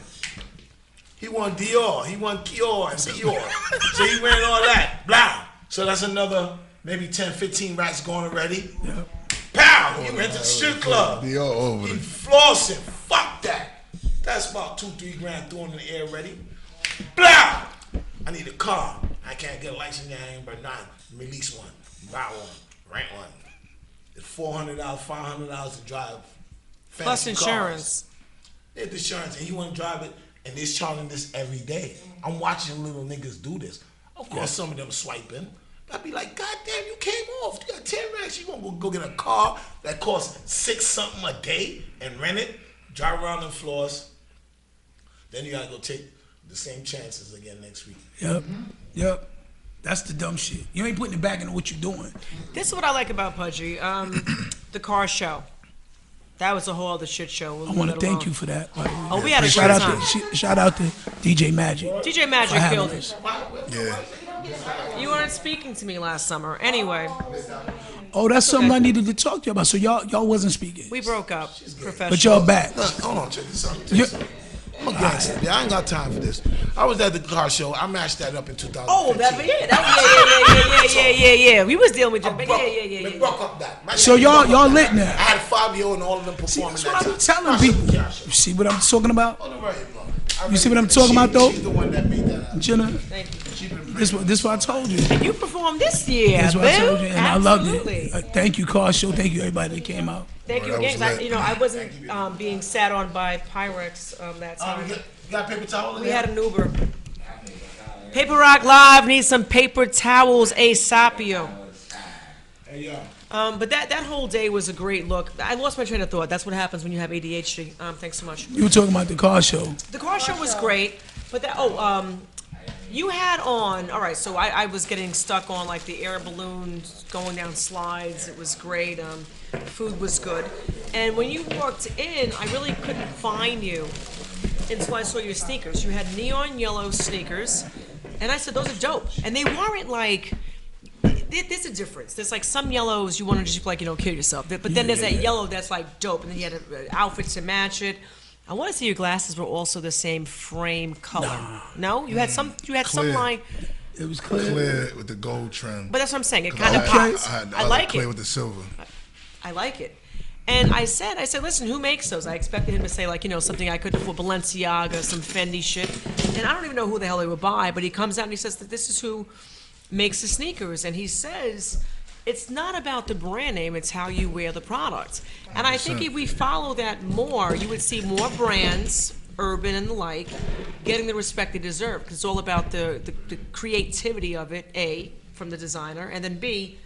He want Dior. He want Kior and Dior. So he ran all that. Blah. So that's another maybe 10, 15 racks going already. Yep. Pow! He went to the strip club. Dior over He there. flossing. Fuck that. That's about 2, 3 grand thrown in the air already. Blah! I need a car. I can't get a license. I ain't but not release one. Buy one. Rent one. It's $400, $500 to drive. Plus fancy insurance. Cars. It's insurance, and you want to drive it, and they're charging this every day. I'm watching little niggas do this. Of course, some of them swiping. I'd be like, God damn, you came off. You got 10 racks. You gonna go get a car that costs 6 something a day and rent it, drive around the floors. Then you gotta go take the same chances again next week. Yep. Yep. That's the dumb shit. You ain't putting it back into what you're doing. This is what I like about Pudgee. The car show. That was a whole other shit show. We'll I want leave to it thank alone. you for that. By the way. Oh, we had a shout great out time. shout out to DJ Magic. DJ Magic having killed us. it. Yeah. You weren't speaking to me last summer. Anyway, Oh, that's something I needed to talk to you about. So y'all wasn't speaking, we broke up. Professional. but y'all back. Look, hold on, check this out. You- I'm a gangster. I ain't got time for this. I was at the car show. I matched that up in 2015. Oh, yeah. We was dealing with you. We broke up that. So y'all lit I now. had a 5-year-old and all of them See, performing that's what that I be time. telling people. You see what I'm talking about, Oh, right, bro. You see what I'm talking about, though? She's the one that made that up. Jenna? Thank you. This what I told you. And you performed this year, That's what I told you, Bill. and I loved Absolutely. it. Thank you, car show. Thank you, everybody that came out. Thank you that again. was 'Cause lit. I wasn't being sat on by Pyrex that time. You got paper towel in We there? had an Uber. Paperrock Live needs some paper towels ASAPio. Hey, yo. But that whole day was a great look. I lost my train of thought. That's what happens when you have ADHD. Thanks so much. You were talking about the car show. The car show was great, but you had on, all right, so I was getting stuck on like the air balloons going down slides. It was great. Food was good. And when you walked in, I really couldn't find you until I saw your sneakers. You had neon yellow sneakers, and I said, those are dope. And they weren't like, there's a difference. There's like some yellows you want to just like, kill yourself. But then there's that yellow that's like dope, and then you had an outfit to match it. I want to see your glasses were also the same frame color. No, you had some Clear. line, It was clear. Clear with the gold trim. but that's what I'm saying. It kind of Okay. pops. I had the I other like clear it. with the silver. I like it. And I said, listen, who makes those? I expected him to say like, something I could for Balenciaga, some Fendi shit. And I don't even know who the hell they would buy, but he comes out and he says that this is who makes the sneakers. And he says, it's not about the brand name, it's how you wear the product. And I think if we follow that more, you would see more brands, urban and the like, getting the respect they deserve. Because it's all about the creativity of it, A, from the designer, and then B,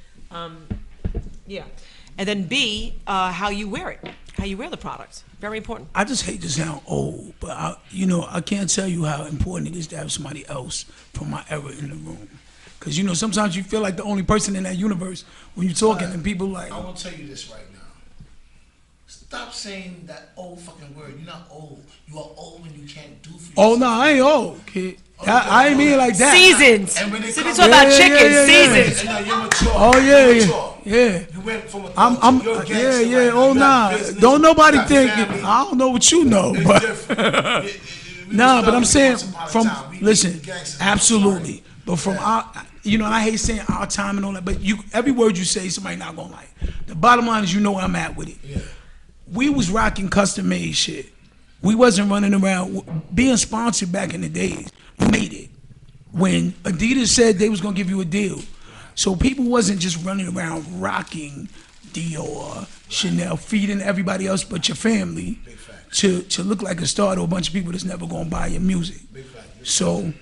and then B, how you wear it, how you wear the product. Very important. I just hate to sound old, but I can't tell you how important it is to have somebody else from my era in the room. Because, sometimes you feel like the only person in that universe when you're talking and people like, I want to tell you this right now. Stop saying that old fucking word. You're not old. You are old when you can't do for yourself. oh, no, I ain't old, kid. I ain't mean it like that. Seasons. And when they So we come- talk about Yeah, chicken, yeah. seasons. And now you're mature. Oh, You're yeah, mature. yeah. You went from a I'm you're a gangster yeah. right now. Oh, You got nah. business, Don't nobody you got think, family. I don't know what you know, It's but. different. We Nah, was but I'm once saying upon a from time. We listen, gangsters. absolutely. But from our, and I hate saying our time and all that. But every word you say, somebody not gonna like. The bottom line is, where I'm at with it. Yeah. We was rocking custom made shit. We wasn't running around being sponsored back in the days. We made it when Adidas said they was gonna give you a deal. So people wasn't just running around rocking Dior, Chanel, feeding everybody else but your family to look like a star to a bunch of people that's never gonna buy your music. So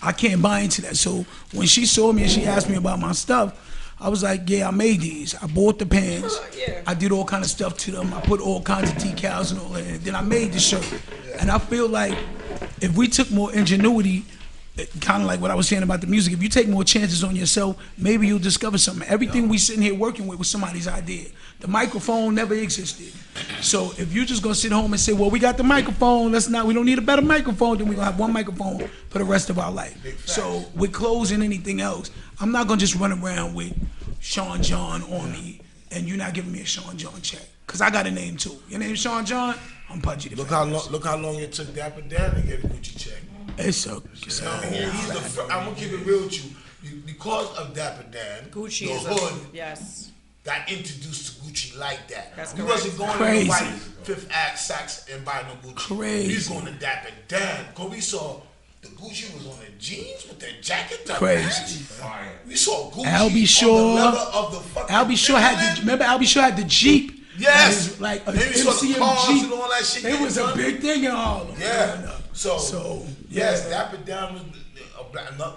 I can't buy into that. So when she saw me and she asked me about my stuff, I was like, yeah, I made these. I bought the pants. Yeah. I did all kind of stuff to them. I put all kinds of decals and all that. And then I made the shirt. And I feel like if we took more ingenuity kind of like what I was saying about the music. If you take more chances on yourself, maybe you'll discover something. Everything we sitting here working with was somebody's idea. The microphone never existed. So if you're just gonna sit home and say, well, we got the microphone, we don't need a better microphone, then we're gonna have one microphone for the rest of our life. So with clothes and anything else, I'm not gonna just run around with Sean John on me and you're not giving me a Sean John check. Cause I got a name too. Your name's Sean John, I'm Pudgee. Look how long it took Dapper Dan to get a Gucci check. It's so He's I'm gonna keep it real with you. Because of Dapper Dan, Gucci the is hood yes. got introduced to Gucci like that. That's We correct. wasn't going Crazy. to nobody Fifth Act Saks and buy no Gucci. Crazy. We was going to Dapper Dan. Cause we saw the Gucci was on the jeans with that jacket. The Crazy. match. We saw Gucci Albie on Shaw. the leather of the fucking Albie Shaw had Timberland. remember Albie Shaw had the Jeep? Yes. And like a Then we saw the MCM cars Jeep. and all that shit. It was a done. big thing in Harlem. Yeah. So yes, yeah. Dapper Dan was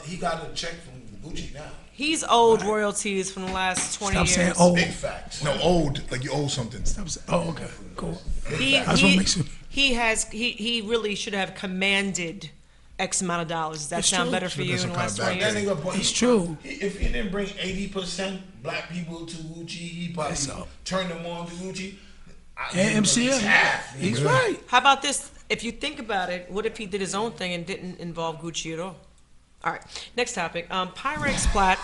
he got a check from Gucci now. He's owed royalties from the last 20 Stop years. saying old. Big facts. No, old, like you owe something. Stop saying, oh, okay, cool. He, That's what makes he, it. he really should have commanded X amount of dollars. Does that It's sound true. better for Should've you been in the some last kind 20 of years? That nigga, It's true. If he didn't bring 80% black people to Gucci, he probably That's all. turned them on to Gucci. And MCM. Half. He's right. How about this? If you think about it, what if he did his own thing and didn't involve Gucci at all? All right, next topic. Pyrex Plat.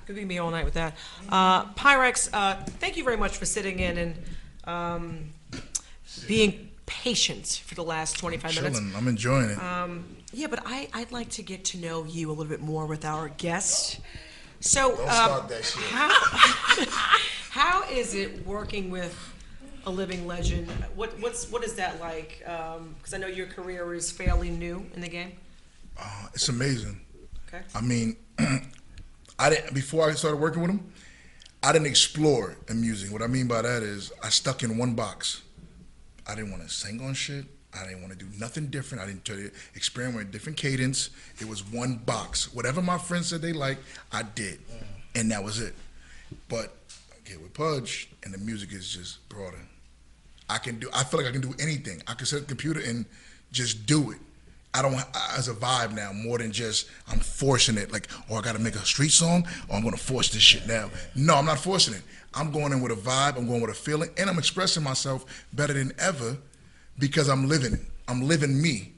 Could be me all night with that. Pyrex, thank you very much for sitting in and being patient for the last 25 minutes. Chilling. I'm enjoying it. Yeah, but I'd like to get to know you a little bit more with our guest. So, Don't start that shit. how is it working with a living legend? What is that like? Because I know your career is fairly new in the game. It's amazing. Okay. I mean, before I started working with him, I didn't explore in music. What I mean by that is I stuck in one box. I didn't want to sing on shit. I didn't want to do nothing different. I didn't try to experiment with different cadence. It was one box. Whatever my friends said they liked, I did. And that was it. But okay, with Pudge, and the music is just broader. I feel like I can do anything. I can set a computer and just do it. I don't, as a vibe now, more than just I'm forcing it. Like, oh, I got to make a street song, or I'm going to force this shit now. No, I'm not forcing it. I'm going in with a vibe, I'm going with a feeling, and I'm expressing myself better than ever because I'm living it. I'm living me.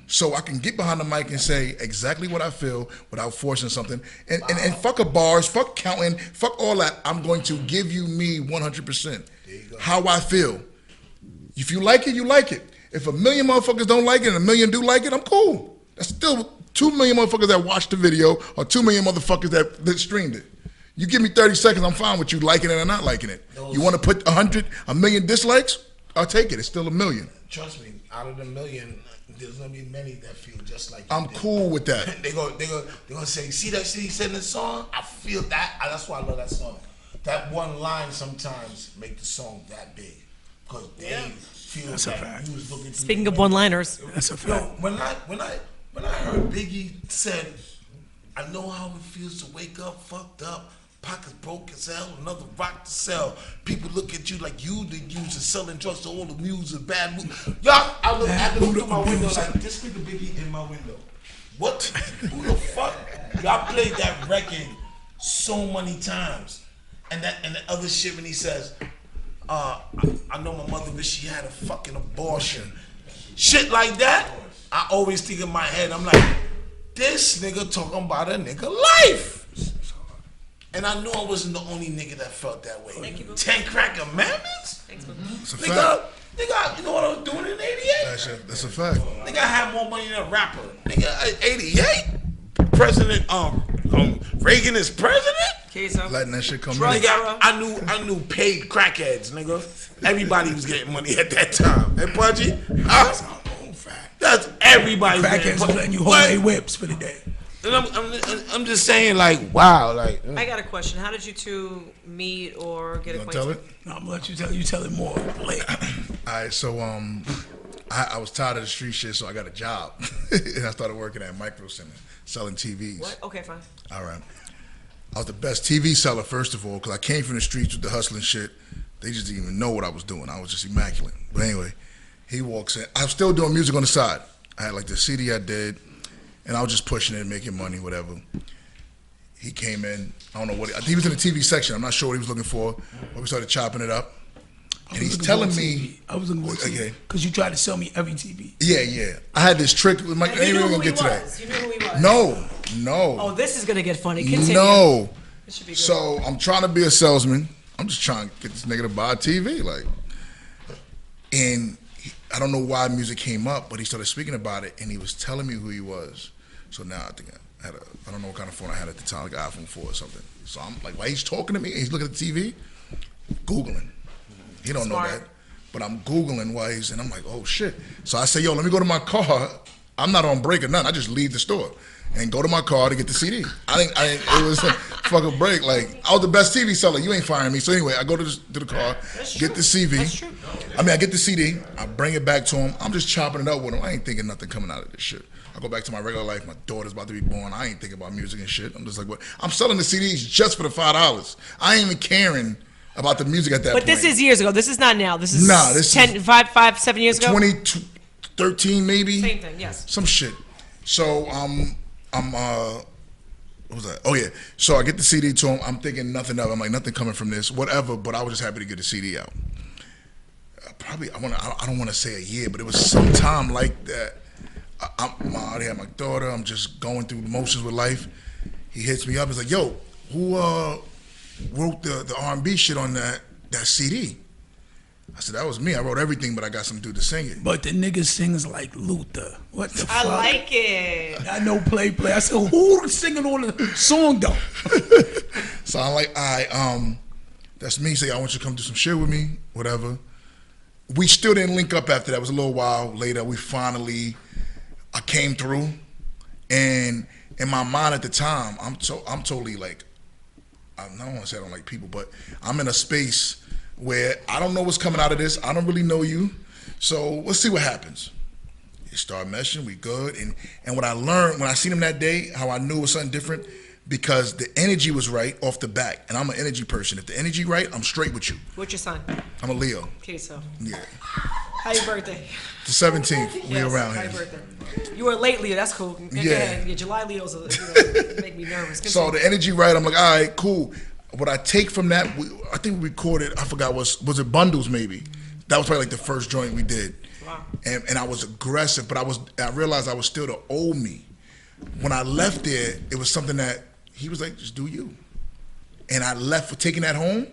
So I can get behind the mic and say exactly what I feel without forcing something. And fuck a bars, fuck counting, fuck all that. I'm going to give you me 100%. How I feel. If you like it, you like it. If 1 million motherfuckers don't like it and 1 million do like it, I'm cool. That's still 2 million motherfuckers that watched the video or 2 million motherfuckers that streamed it. You give me 30 seconds, I'm fine with you liking it or not liking it. You want to put 1 million dislikes? I'll take it. It's still 1 million. Trust me, out of the million, there's gonna be many that feel just like you I'm did. cool with that. They're gonna say, see that shit he said in the song? I feel that. That's why I love that song. That one line sometimes make the song that big because they feel That's a that fact. you was looking. Through Speaking the of window. one-liners, That's a Yo, fact. when I heard Biggie said, I know how it feels to wake up fucked up, pockets broke as hell, another rock to sell. People look at you like you the user selling drugs to all the music, bad moves. Y'all, I look through my window like this nigga Biggie in my window. What? Who the fuck? Y'all played that record so many times. And the other shit when he says, I know my mother wish she had a fucking abortion. Shit like that, I always think in my head, I'm like, this nigga talking about a nigga life. And I knew I wasn't the only nigga that felt that way. Thank you, boo. 10 crack commandments? thanks, man. It's a Nigga, fact. you know what I was doing in 88? That's a fact. Nigga, I had more money than a rapper. Nigga, 88? President, Reagan is president? Queso. Letting that shit come Drug in. era. I knew paid crackheads, nigga. Everybody was getting money at that time. Hey, Pudgee? That's everybody. Crackheads was letting you hold their whips for the day. And I'm just saying, like, wow, like. I got a question. How did you two meet or get You gonna acquainted? tell it? No, I'm gonna let you tell it more later. All right, so I was tired of the street shit, so I got a job, and I started working at Micro Center selling TVs. What? Okay, fine. All right, I was the best TV seller first of all because I came from the streets with the hustling shit. They just didn't even know what I was doing. I was just immaculate. But anyway, he walks in. I was still doing music on the side. I had like the CD I did, and I was just pushing it, making money, whatever. He came in. I don't know what he was in the TV section. I'm not sure what he was looking for. But we started chopping it up, and he's telling me, I was looking for TV because you tried to sell me every TV. Yeah. I had this trick with my. And you knew Ain't who gonna he get to that. was. You knew who he was. No. Oh, this is gonna get funny. Continue. No. This should be good. So I'm trying to be a salesman. I'm just trying to get this nigga to buy a TV, and I don't know why music came up, but he started speaking about it, and he was telling me who he was. So now I think I don't know what kind of phone I had at the time, like an iPhone 4 or something. So I'm like, while he's talking to me, and he's looking at the TV, Googling. He don't Smart. know that, but I'm Googling while he's, and I'm like, oh shit. So I say, yo, let me go to my car. I'm not on break or nothing. I just leave the store and go to my car to get the CD. It was a fucking break. Like, I was the best TV seller. You ain't firing me. So anyway, I go to the car, get the CV. That's true. I get the CD. I bring it back to him. I'm just chopping it up with him. I ain't thinking nothing coming out of this shit. I go back to my regular life. My daughter's about to be born. I ain't thinking about music and shit. I'm just like, what? I'm selling the CDs just for the $5. I ain't even caring about the music at that point. But this is years ago. This is not now. This is this 10, is 5, 7 years ago. 2013 maybe. Same thing. Yes. Some shit. So what was that? Oh yeah. So I get the CD to him. I'm thinking nothing of it. I'm like, nothing coming from this, whatever. But I was just happy to get the CD out. Probably I don't want to say a year, but it was some time like that. I already had my daughter. I'm just going through the motions with life. He hits me up. He's like, yo, who wrote the R&B shit on that CD? I said, that was me. I wrote everything, but I got some dude to sing it. But the nigga sings like Luther. What the fuck? I like it. I know play. I said, who's singing on the song though? So I'm like, all right, that's me. Say, I want you to come do some shit with me, whatever. We still didn't link up after that. It was a little while later. I came through, and in my mind at the time, I'm totally like, I don't want to say I don't like people, but I'm in a space where I don't know what's coming out of this. I don't really know you, so let's see what happens. It started meshing, we good, and what I learned when I seen him that day, how I knew it was something different, because the energy was right off the back, and I'm an energy person. If the energy right, I'm straight with you. What's your son? I'm a Leo. Okay, so. Yeah. How your birthday? The 17th. We Yes, around how here. your birthday? You were late Leo. That's cool. Yeah. Yeah, July Leos make me nervous. So the energy right, I'm like, all right, cool. What I take from that, I think we recorded, I forgot, was it Bundles maybe? That was probably like the first joint we did. Wow. And I was aggressive, but I realized I was still the old me. When I left there, it was something that he was like, just do you. And I left for taking that home,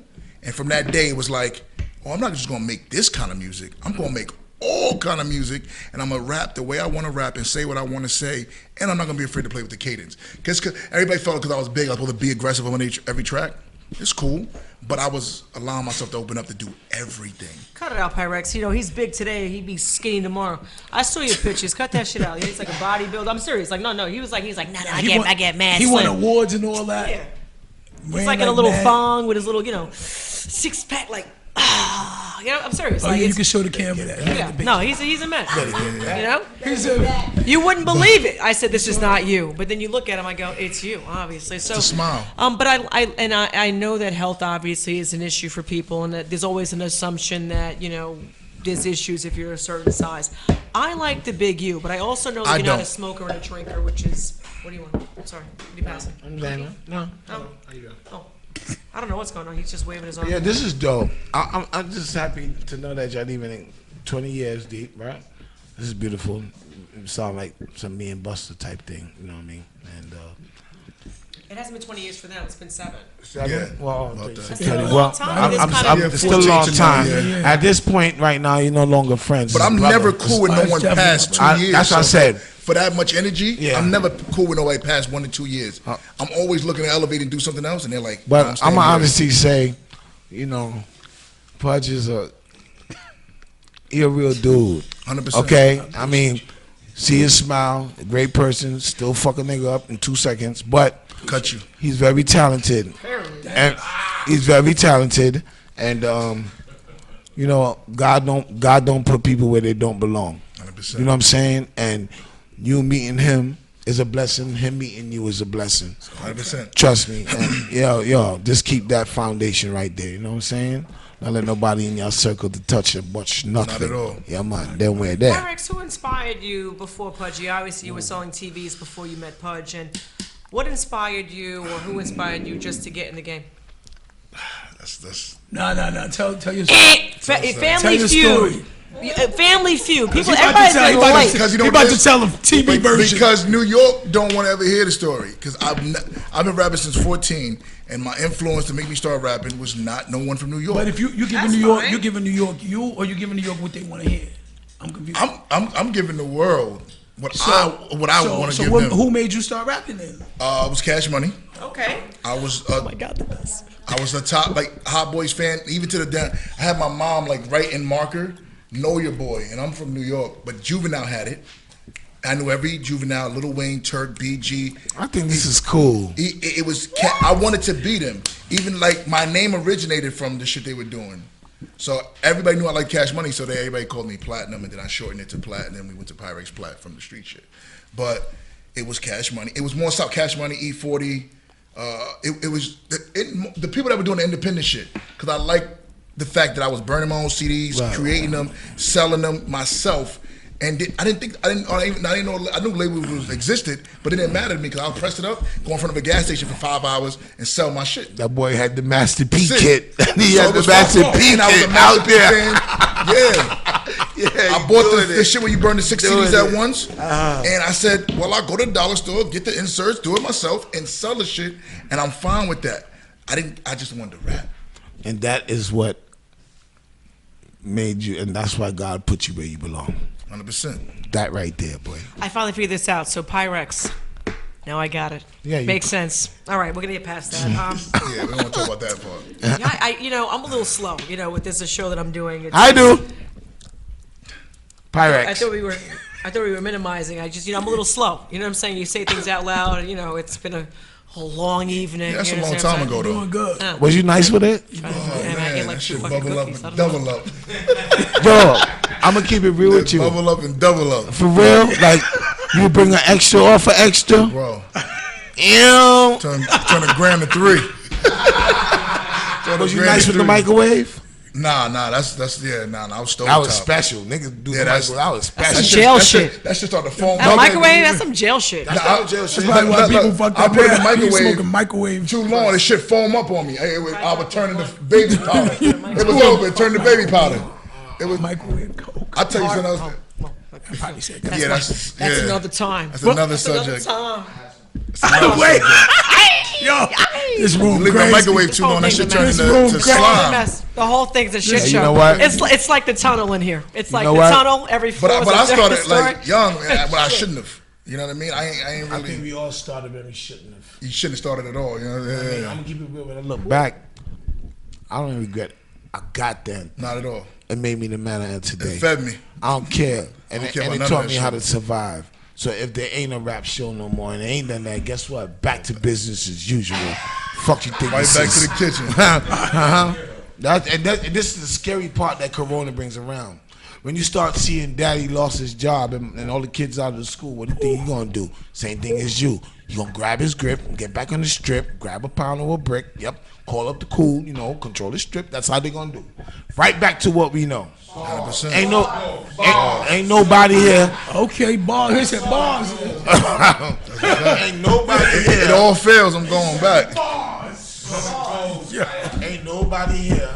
and from that day it was like, oh, I'm not just gonna make this kind of music. I'm gonna make all kind of music, and I'm gonna rap the way I wanna rap and say what I wanna say, and I'm not gonna be afraid to play with the cadence. Cause everybody felt because I was big, I was supposed to be aggressive on every track. It's cool, but I was allowing myself to open up to do everything. Cut it out, Pyrex. You know, he's big today. He'd be skinny tomorrow. I saw your pictures. Cut that shit out. He's like a bodybuilder. I'm serious. Like, no. He was like, no, I get mad. He won slim. awards and all that. Yeah. He's Ran like in a little mad. thong with his little, six pack, like, I'm serious. Oh like, yeah, you it's- can show the camera that. yeah. No, he's a man. You know? He's a, You wouldn't believe it. I said, this is not you. But then you look at him, I go, it's you, obviously. So, It's a smile. But I know that health obviously is an issue for people, and that there's always an assumption that, there's issues if you're a certain size. I like the big you, but I also know that I you're not a don't. smoker and a drinker, which is, what do you want? I'm sorry. What are you passing? I'm saying, no. Oh. Oh. I don't know what's going on. He's just waving his arm. Yeah, this is dope. I'm just happy to know that y'all even 20 years deep, right? This is beautiful. It sounds like some me and Buster type thing, you know what I mean? And It hasn't been 20 years for them. It's been 7. Yeah. Well, About that. That's still a long time. It is kind of- it's still a long 14 to time. 9, yeah. At this point, right now, you're no longer friends. But It's I'm brother. never cool with no It's one definitely past 2 I- years. that's what I So said. For that much energy, Yeah. I'm never cool with nobody past 1 to 2 years. I'm always looking to elevate and do something else, and they're like, But nah, I'm staying gonna here. honestly say, Pudge is he a real dude. 100%. Okay? I mean, see his smile, a great person, still fuck a nigga up in 2 seconds, but Cut you. he's very talented. And he's very talented, and God don't put people where they don't belong. 100%. You know what I'm saying? And you meeting him is a blessing. Him meeting you is a blessing. 100%. Trust me. And yo, just keep that foundation right there. You know what I'm saying? Don't let nobody in your circle to touch and watch nothing. Not at all. Yeah, man. Then we're there. Pyrex, who inspired you before Pudgee? Obviously, you were selling TVs before you met Pudge. And what inspired you, or who inspired you just to get in the game? That's No. Tell your story. Family your Feud. story. Family Feud. People, He about to everybody's tell- he been about to- late. because you know he what about it to is? tell a TV version. Because New York don't want to ever hear the story. Because I've been rapping since 14, and my influence to make me start rapping was not no one from New York. But if you giving That's New York, fine. you giving New York you, or you giving New York what they want to hear? I'm confused. I'm giving the world what I want to give them. Who made you start rapping then? It was Cash Money. Okay. I was Oh my God, the best. I was a top Hot Boys fan, even to the down. I had my mom write in marker, "Know Your Boy," and I'm from New York, but Juvenile had it. I knew every Juvenile, Lil Wayne, Turk, BG. I think this is cool. It was. I wanted to beat him. Even my name originated from the shit they were doing. So everybody knew I liked Cash Money, so everybody called me Platinum, and then I shortened it to Plat, and then we went to Pyrex Plat from the street shit. But it was Cash Money. It was more South Cash Money, E40. It was the people that were doing the independent shit, because I liked the fact that I was burning my own CDs, creating them, selling them myself. And I knew labels existed, but it didn't matter to me because I would press it up, go in front of a gas station for 5 hours and sell my shit. That boy had the Master P Sick. kit. He So had it the was Master fun. P And I was a kit Master out P there. fan. Yeah. I bought the shit where you burn the 6 CDs at once. And I said, well, I'll go to the dollar store, get the inserts, do it myself, and sell the shit. And I'm fine with that. I just wanted to rap. And that is what made you, and that's why God put you where you belong. 100%. That right there, boy. I finally figured this out. So Pyrex. Now I got it. Yeah, you- Makes sense. All right, we're gonna get past that. Yeah, we don't want to talk about that part. Yeah, I'm a little slow. With this show that I'm doing. I do. I Pyrex. thought we were minimizing. I'm a little slow. You know what I'm saying? You say things out loud. And, it's been a long evening. Yeah, that's you a long understand time what I'm ago, Doing though. good. Was you nice with it? saying? Oh, And I man, ate like that 2 shit fucking bubble up cookies. I and don't know. double up. Bro, I'm going to keep it real with you. Bubble up and double up. For real? Like, you bring an extra off for extra? Bro, Ew. turn a gram to 3. Was you nice with the microwave? Nah, that's I was stove That was top. special. Niggas do Yeah, the that's- microwave. That was That's special. some jail shit. That shit started to foam That up. microwave, that's some jail shit. That's not jail shit. That's why people Look, fucked I up put it in the there. microwave. People smoking microwave. Too long, this shit foam up on me. I would turn into baby powder. It was over. It turned to baby powder. It was. Microwave Coke. I'll tell you something else. I probably said that. Yeah, that's Another time. That's another subject. Time. Wait. Yo, this room Leave the crazy. microwave too long, that This shit whole turned thing's a into mess. slime. Mess. The whole thing's a shit Yeah, you show. know what? It's like the tunnel in here. It's like know the what? tunnel. Every floor. But I started historic. young, but I shouldn't have. You know what I mean? I ain't I think really. we all started where we shouldn't have. You shouldn't have started at all. You know? Yeah. I'm gonna keep it real. When I look back, I don't regret it. I got them. Not at all. It made me the man I am today. It fed me. I don't care. And, I don't care and about it none taught of me that how shit. to survive. So if there ain't a rap show no more and they ain't done that, guess what? Back to business as usual. Fuck you think Right this back is. to the kitchen. uh-huh. And this is the scary part that Corona brings around. When you start seeing daddy lost his job and all the kids out of the school, what do you think he gonna do? Same thing as you. You gonna grab his grip, get back on the strip, grab a pound or a brick, call up the cool, control the strip. That's how they gonna do. Right back to what we know. 100%. Ain't nobody here. Okay, bars. He said bars. Ain't nobody It here. all fails. I'm going back. Ain't nobody here.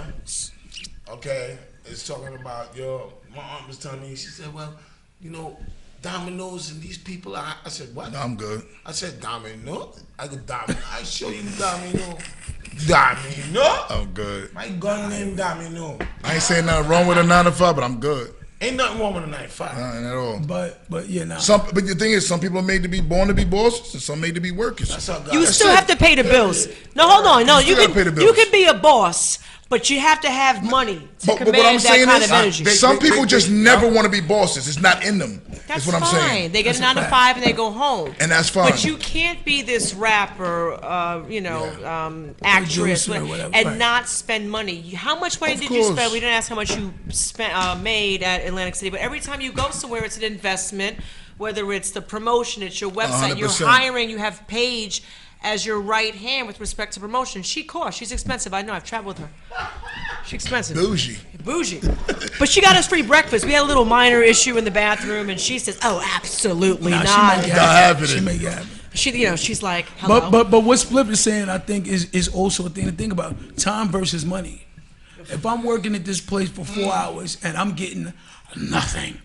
Okay, it's talking about my aunt was telling me. She said, "Well, Domino's and these people." I said, "What?" No, I'm good. I said, "Domino." I go, "Domino." I show you Domino. Domino. I'm good. My gun name Domino. I ain't saying nothing wrong with a 9 to 5, but I'm good. Ain't nothing wrong with a 9-5. Nothing at all. But yeah, nah. But the thing is, some people are made to be born to be bosses, and some made to be workers. That's how God. You That's still it. have to pay the bills. No, hold on. No, you still gotta pay the can bills. be a boss, but you have to have money to But what I'm command that saying kind is, of energy. some people just never want to be bosses. It's not in them. That's what I'm fine. saying. They get a 9 to 5 and they go home. And that's fine. But you can't be this rapper, actress, Producer or whatever, and right. not spend money. How much money Of did you course. spend? We didn't ask how much you made at Atlantic City, but every time you go somewhere, it's an investment. Whether it's the promotion, it's your website, you're 100%. hiring, you have Paige as your right hand with respect to promotion. She's expensive. I know. I've traveled with her. She's expensive. Bougie. Bougie. But she got us free breakfast. We had a little minor issue in the bathroom, and she says, "Oh, absolutely Nah, not." she make it Not happen. happening. She make it happen. She's like, "Hello." But what Spliff is saying, I think, is also a thing to think about. Time versus money. If I'm working at this place for 4 hours and I'm getting nothing,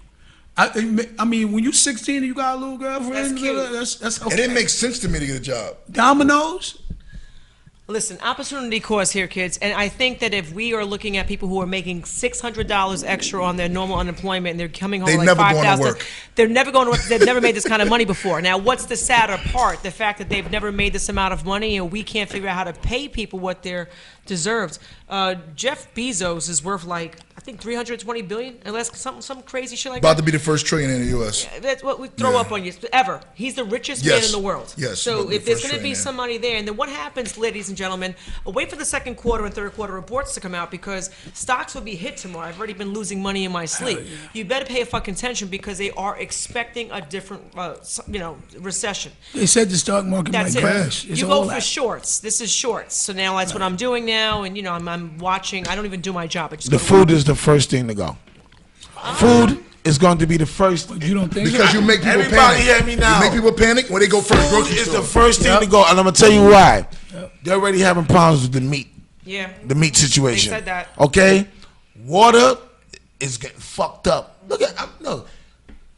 I mean, when you're 16 and you got a little girlfriend, That's cute. that's okay. It didn't make sense to me to get a job. Domino's. Listen, opportunity cost here, kids, and I think that if we are looking at people who are making $600 extra on their normal unemployment and they're coming home They like never going to $5,000, work. they're never going to work. They've never made this kind of money before. Now, what's the sadder part? The fact that they've never made this amount of money and we can't figure out how to pay people what they're deserved. Jeff Bezos is worth like, I think 320 billion, unless some crazy shit like About that. to be the first trillionaire in the U.S. That's what we throw Yeah. up on you ever. He's the richest Yes. man in the world. Yes, So the if there's first going to be trillionaire. some money there, and then what happens, ladies and gentlemen? Wait for the second quarter and third quarter reports to come out because stocks will be hit tomorrow. I've already been losing money in my sleep. You better pay fucking attention because they are expecting a different, recession. They said the stock market That's might it. crash. It's You all go for that. shorts. This is shorts. So now that's what I'm doing now, and I'm watching. I don't even do my job. I just The go to work. food is the first thing to go. Food is going to be the first. You don't think Because so? you make people Everybody panic. hear me now. You make people panic when they go first. Food Grocery is store. the first thing Yep. to go, and I'm gonna tell you why. They're already having problems with the meat. Yeah. The meat situation. They said that. Okay, water is getting fucked up. Look at no.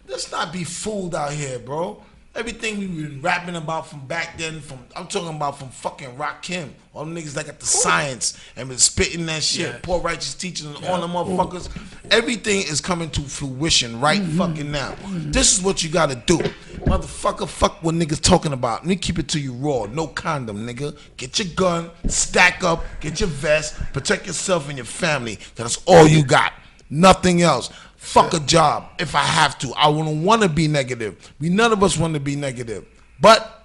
Let's not be fooled out here, bro. Everything we've been rapping about from back then, I'm talking about from fucking Rakim, all them niggas that got the science and been spitting that shit, Yes. poor righteous teachers and all them motherfuckers. Everything is coming to fruition right fucking now. This is what you gotta do. Motherfucker, fuck what niggas talking about. Let me keep it to you raw. No condom, nigga. Get your gun, stack up, get your vest, protect yourself and your family. That's all you got. Nothing else. Fuck a job if I have to. I wouldn't want to be negative. None of us want to be negative. But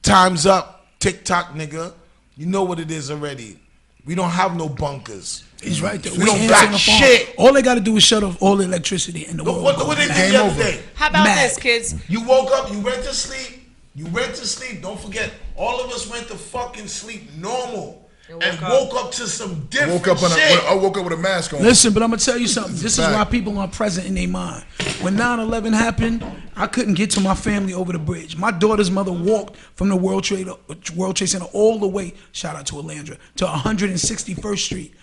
time's up. TikTok, nigga. You know what it is already. We don't have no bunkers. He's right there. We don't answering got the phone. shit. All they got to do is shut off all the electricity in the world. What they did Game the other over. day? How about Mad. this, kids? You woke up, you went to sleep. You went to sleep. Don't forget, all of us went to fucking sleep normal. And woke up to some different shit. I woke up with a mask on. Listen, but I'm gonna tell you something. This is Fact. why people aren't present in their mind. When 9/11 happened, I couldn't get to my family over the bridge. My daughter's mother walked from the World Trade Center all the way, shout out to Alandra, to 161st Street.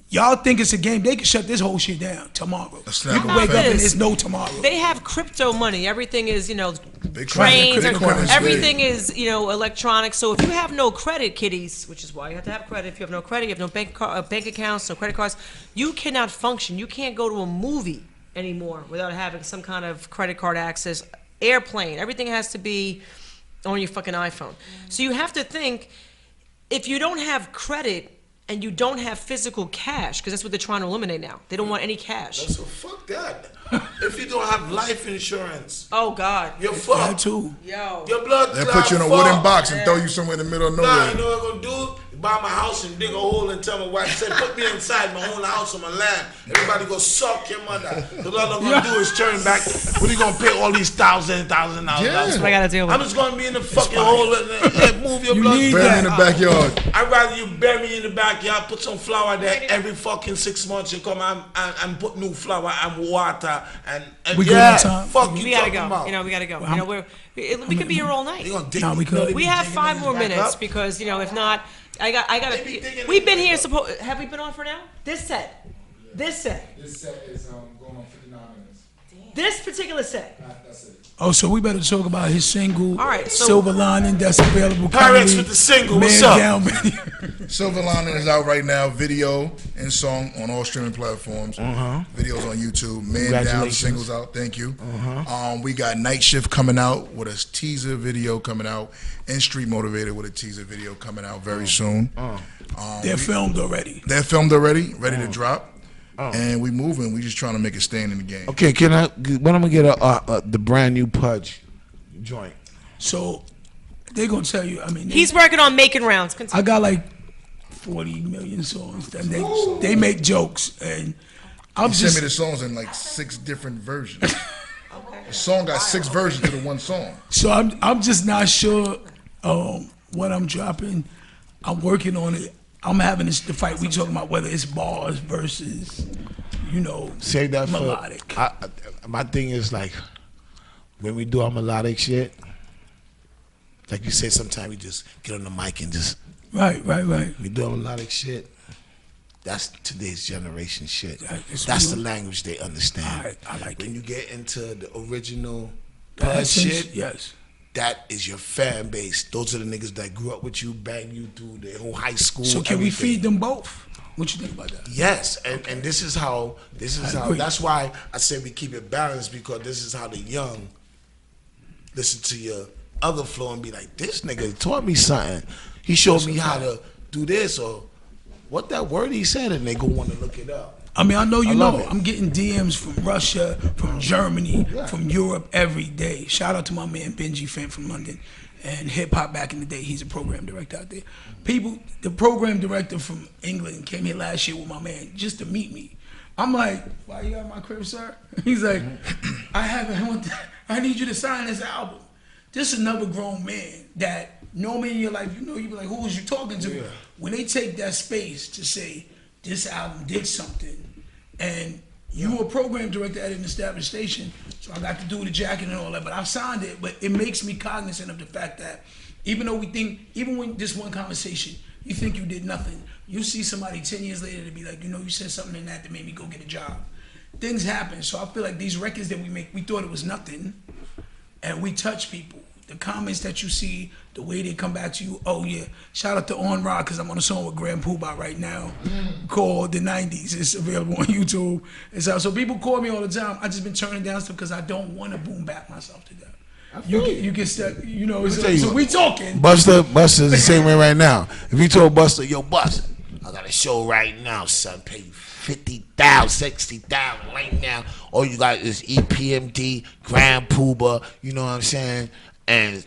Y'all think it's a game? They can shut this whole shit down tomorrow. That's You not can gonna wake up happen. and there's no tomorrow. They have crypto money. Everything is, Bitcoin. trains. Bitcoin is Everything is, electronic. So if you have no credit, kiddies, which is why you have to have credit. If you have no credit, you have no bank accounts, no credit cards, you cannot function. You can't go to a movie anymore without having some kind of credit card access. Airplane. Everything has to be on your fucking iPhone. So you have to think, if you don't have credit and you don't have physical cash, because that's what they're trying to eliminate now. They don't want any cash. So fuck that. If you don't have life insurance, Oh, God. you're That fucked. too. Yo. Your blood They clot put you in a fucked. wooden box and throw you somewhere in the middle of Nah, nowhere. you know what I'm gonna do? Buy my house and dig a hole and tell my wife, say, put me inside my own house on my land. Everybody go suck your mother. Because all I'm gonna do is turn back. What are you gonna pay all these $1,000? Yeah. That's what I gotta deal with. I'm just gonna be in the fucking hole and move your blood. need Bury me in the backyard. I'd rather you bury me in the backyard, put some flour there every fucking 6 months. You come and put new flour and water and We good yeah, on time? fuck you We gotta talking go. about. We gotta go. We could be here all night. They gonna dig, Nah, we could. they We be have digging 5 this more back minutes up. because if not, I got. They be digging We've it. been here. Have we been on for now? This set. This set is going on 59 minutes. This particular set. That's it. Oh, so we better talk about his single, All right, so- Silver Lining, that's available. Pyrex currently. with the single, Man what's up? Down, man. Silver Lining is out right now, video and song on all streaming platforms. Videos on YouTube. Man Down Congratulations. singles out. Thank you. We got Night Shift coming out with a teaser video coming out, and Street Motivated with a teaser video coming out very soon. They're filmed already. They're filmed already, ready to drop, and we moving. We just trying to make a stand in the game. Okay, when I'm gonna get the brand new Pudgee joint? So they're gonna tell you. I mean, He's working on making rounds. I Continue. got like 40 million songs. And they make jokes, and I'm He sent just me the songs in like 6 different versions. The song got 6 versions to the one song. so I'm just not sure what I'm dropping. I'm working on it. I'm having the fight we talking about whether it's bars versus, Save that melodic. for. My thing is like, when we do our melodic shit, like you said, sometimes we just get on the mic and just. Right. We do our melodic shit. That's today's generation shit. It's That's the real. language they understand. I like when it. you get into the original The Pud essence, shit, yes. that is your fan base. Those are the niggas that grew up with you, banged you through their whole high school. So can we everything. feed them both? What you think about that? Yes, and this is how agree. that's why I said we keep it balanced, because this is how the young listen to your other flow and be like, this nigga taught me something. He showed me how to do this, or what that word he said, and they go want to look it up. I mean, I know you love know. it. I'm getting DMs from Russia, from Germany, from Europe every day. Shout out to my man Benji Fant from London, and hip hop back in the day. He's a program director out there. The program director from England came here last year with my man just to meet me. I'm like, why you at my crib, sir? He's like, I need you to sign this album. This is another grown man that normally in your life, you be like, who was you talking to? Yeah. When they take that space to say, this album did something, and you were a program director at an established station, so I got to do the jacket and all that, but I've signed it, but it makes me cognizant of the fact that even though even when this one conversation, you think you did nothing, you see somebody 10 years later to be like, you said something in that made me go get a job. Things happen, so I feel like these records that we make, we thought it was nothing, and we touch people. The comments that you see, the way they come back to you, oh yeah. Shout out to On Rock, because I'm on a song with Grand Poobah right now called The 90s. It's available on YouTube. And so people call me all the time. I just been turning down stuff because I don't want to boom back myself to death. You get stuck, so we talking. Buster's the same way right now. If you told Buster, yo, Buster, I got a show right now, son, pay you 50,000, 60,000 right now. All you got is EPMD, Grand Poobah, you know what I'm saying, and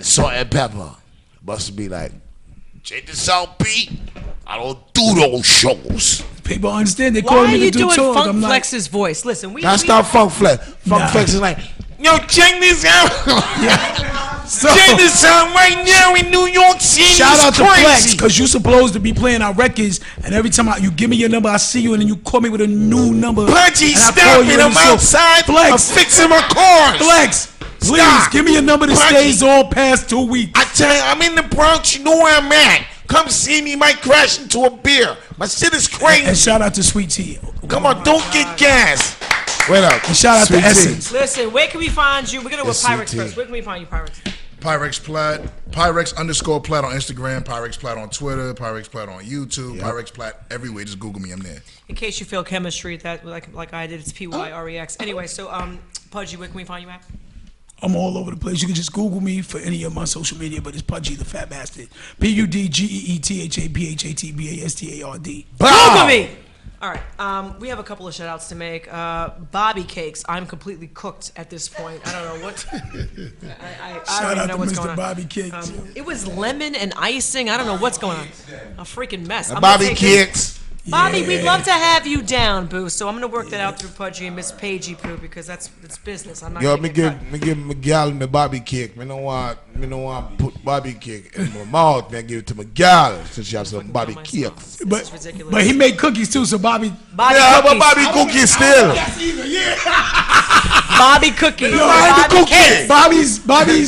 salt and pepper. Buster be like, check this out, Pete. I don't do those shows. People understand. They Why call are me you to do doing talk. Funk I'm like, Flex's voice? Listen, That's not Funk Flex. Funk Flex is like, yo, check this out. Check this out right now in New York City. shout out It's to Flex, crazy. because you supposed to be playing our records, and every time you give me your number, I see you, and then you call me with a new number. Pudgee, and I stop call you it. and I'm so- outside. I'm Flex, fixing my cars. Flex, please Stop. give me your number that Pudgee. stays on past 2 weeks. I tell you, I'm in the Bronx. You know where I'm at. Come see me. Might crash into a beer. My shit is And crazy. shout out to Sweet Tea. Come on, don't get gas. Wait up. And shout out to Sweet tea. Essence. Listen, where can we find you? We're going to go with Yes, Pyrex CT. first. Where can we find you, Pyrex? Pyrex Plat, Pyrex_Plat on Instagram, Pyrex Plat on Twitter, Pyrex Plat on YouTube, Pyrex Plat everywhere. Just Google me, I'm there. In case you feel chemistry, that like I did, it's Pyrex. Anyway, so Pudgee, where can we find you at? I'm all over the place. You can just Google me for any of my social media, but it's Pudgee the Fat Bastard. PUDGEETHAPHATBASTARD. Google me. All right, we have a couple of shout outs to make. Bobby Cakes, I'm completely cooked at this point. I don't know what. I don't Shout even out know to what's Mr. going on. Bobby Cakes. It was lemon and icing. I don't know what's going on. A freaking mess. I'm gonna Bobby take this- Kicks. Bobby, we'd love to have you down, boo. So I'm gonna work that out through Pudgee and Miss Pagey, poo, because it's business. I'm not. Yo, gonna me get give cut. Miguel my Bobby Kick. Me no want put Bobby Kick in my mouth. Me give it to Miguel since she has some Bobby myself. Kicks. This is ridiculous. But he made cookies too, so Bobby. Bobby Yeah, cookies. but Bobby Cookie still. Bobby cookies. Bobby Bobby Cookie. cakes.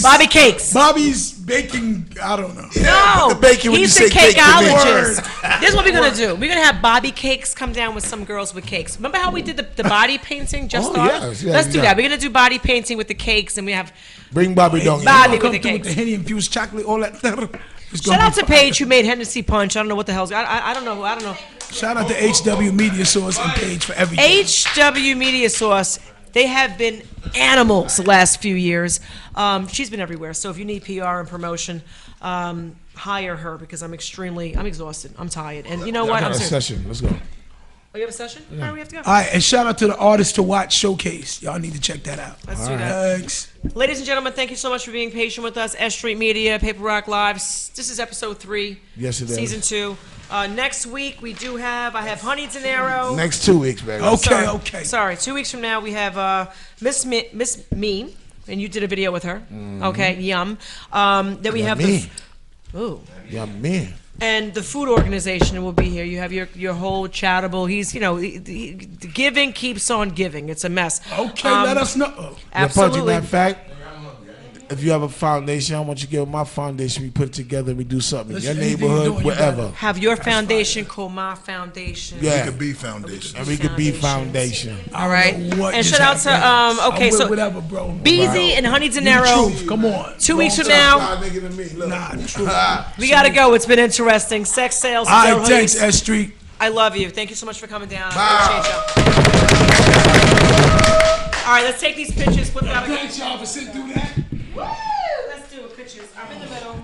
Bobby Cakes. Bobby's baking. I don't know. No, the bacon when he's you the say cake to me. cakeologist. This is what we're gonna do. We're gonna have Bobby Cakes come down with some girls with cakes. Remember how we did the body painting? Just Oh, started? yes, yeah, Let's do yeah. that. We're gonna do body painting with the cakes, and we have. Bring Bobby down. Bobby Come with the through with cakes. the Henny infused chocolate, all that. It's Shout gonna out be to fire. Paige who made Hennessy Punch. I don't know what the hell's. I don't know. I don't know. Shout out to HW Media Source and Paige for everything. HW Media Source. They have been animals the last few years. She's been everywhere. So if you need PR and promotion, hire her because I'm exhausted. I'm tired. And you know what? I I'm got a serious. session. Let's go. Oh, you have a session? All right, we have to go. All right, and shout out to the Artist to Watch Showcase. Y'all need to check that out. Let's do that. Thanks. Ladies and gentlemen, thank you so much for being patient with us. S.STREET Media, Paperrock Live. This is episode 3. Yes, it is. Season 2. Next week, I have Honey Denaro. Next 2 weeks, baby. Okay. Sorry, 2 weeks from now, we have Miss Me, and you did a video with her. Okay, yum. Then we have me. Ooh. Yeah, man. And the food organization will be here. You have your whole charitable. He's, giving keeps on giving. It's a mess. Okay, let us know. Pudgee, Absolutely. matter of fact, if you have a foundation, I want you to give my foundation. We put it together. We do something in your Listen, anything you're neighborhood, doing, you wherever. better- Have your foundation call my foundation. Yeah. It could be foundation. And we could be foundation. All right. I don't know what And just shout out to happened. okay, I'm with so whatever, bro. Beezy and Honey Be the Dinero. truth. Come on. 2 weeks from Long now, time. Nigga to me, look. Nah, the truth. we gotta go. It's been interesting. Sex sales. All sale right, thanks, hoodies. S.STREET. I love you. Thank you so much for coming down. I Bye. appreciate you. All right, let's take these pictures. Flip it out again. Thanks, y'all, for sitting through that. Woo! Let's do it. Pictures. I'm in the middle.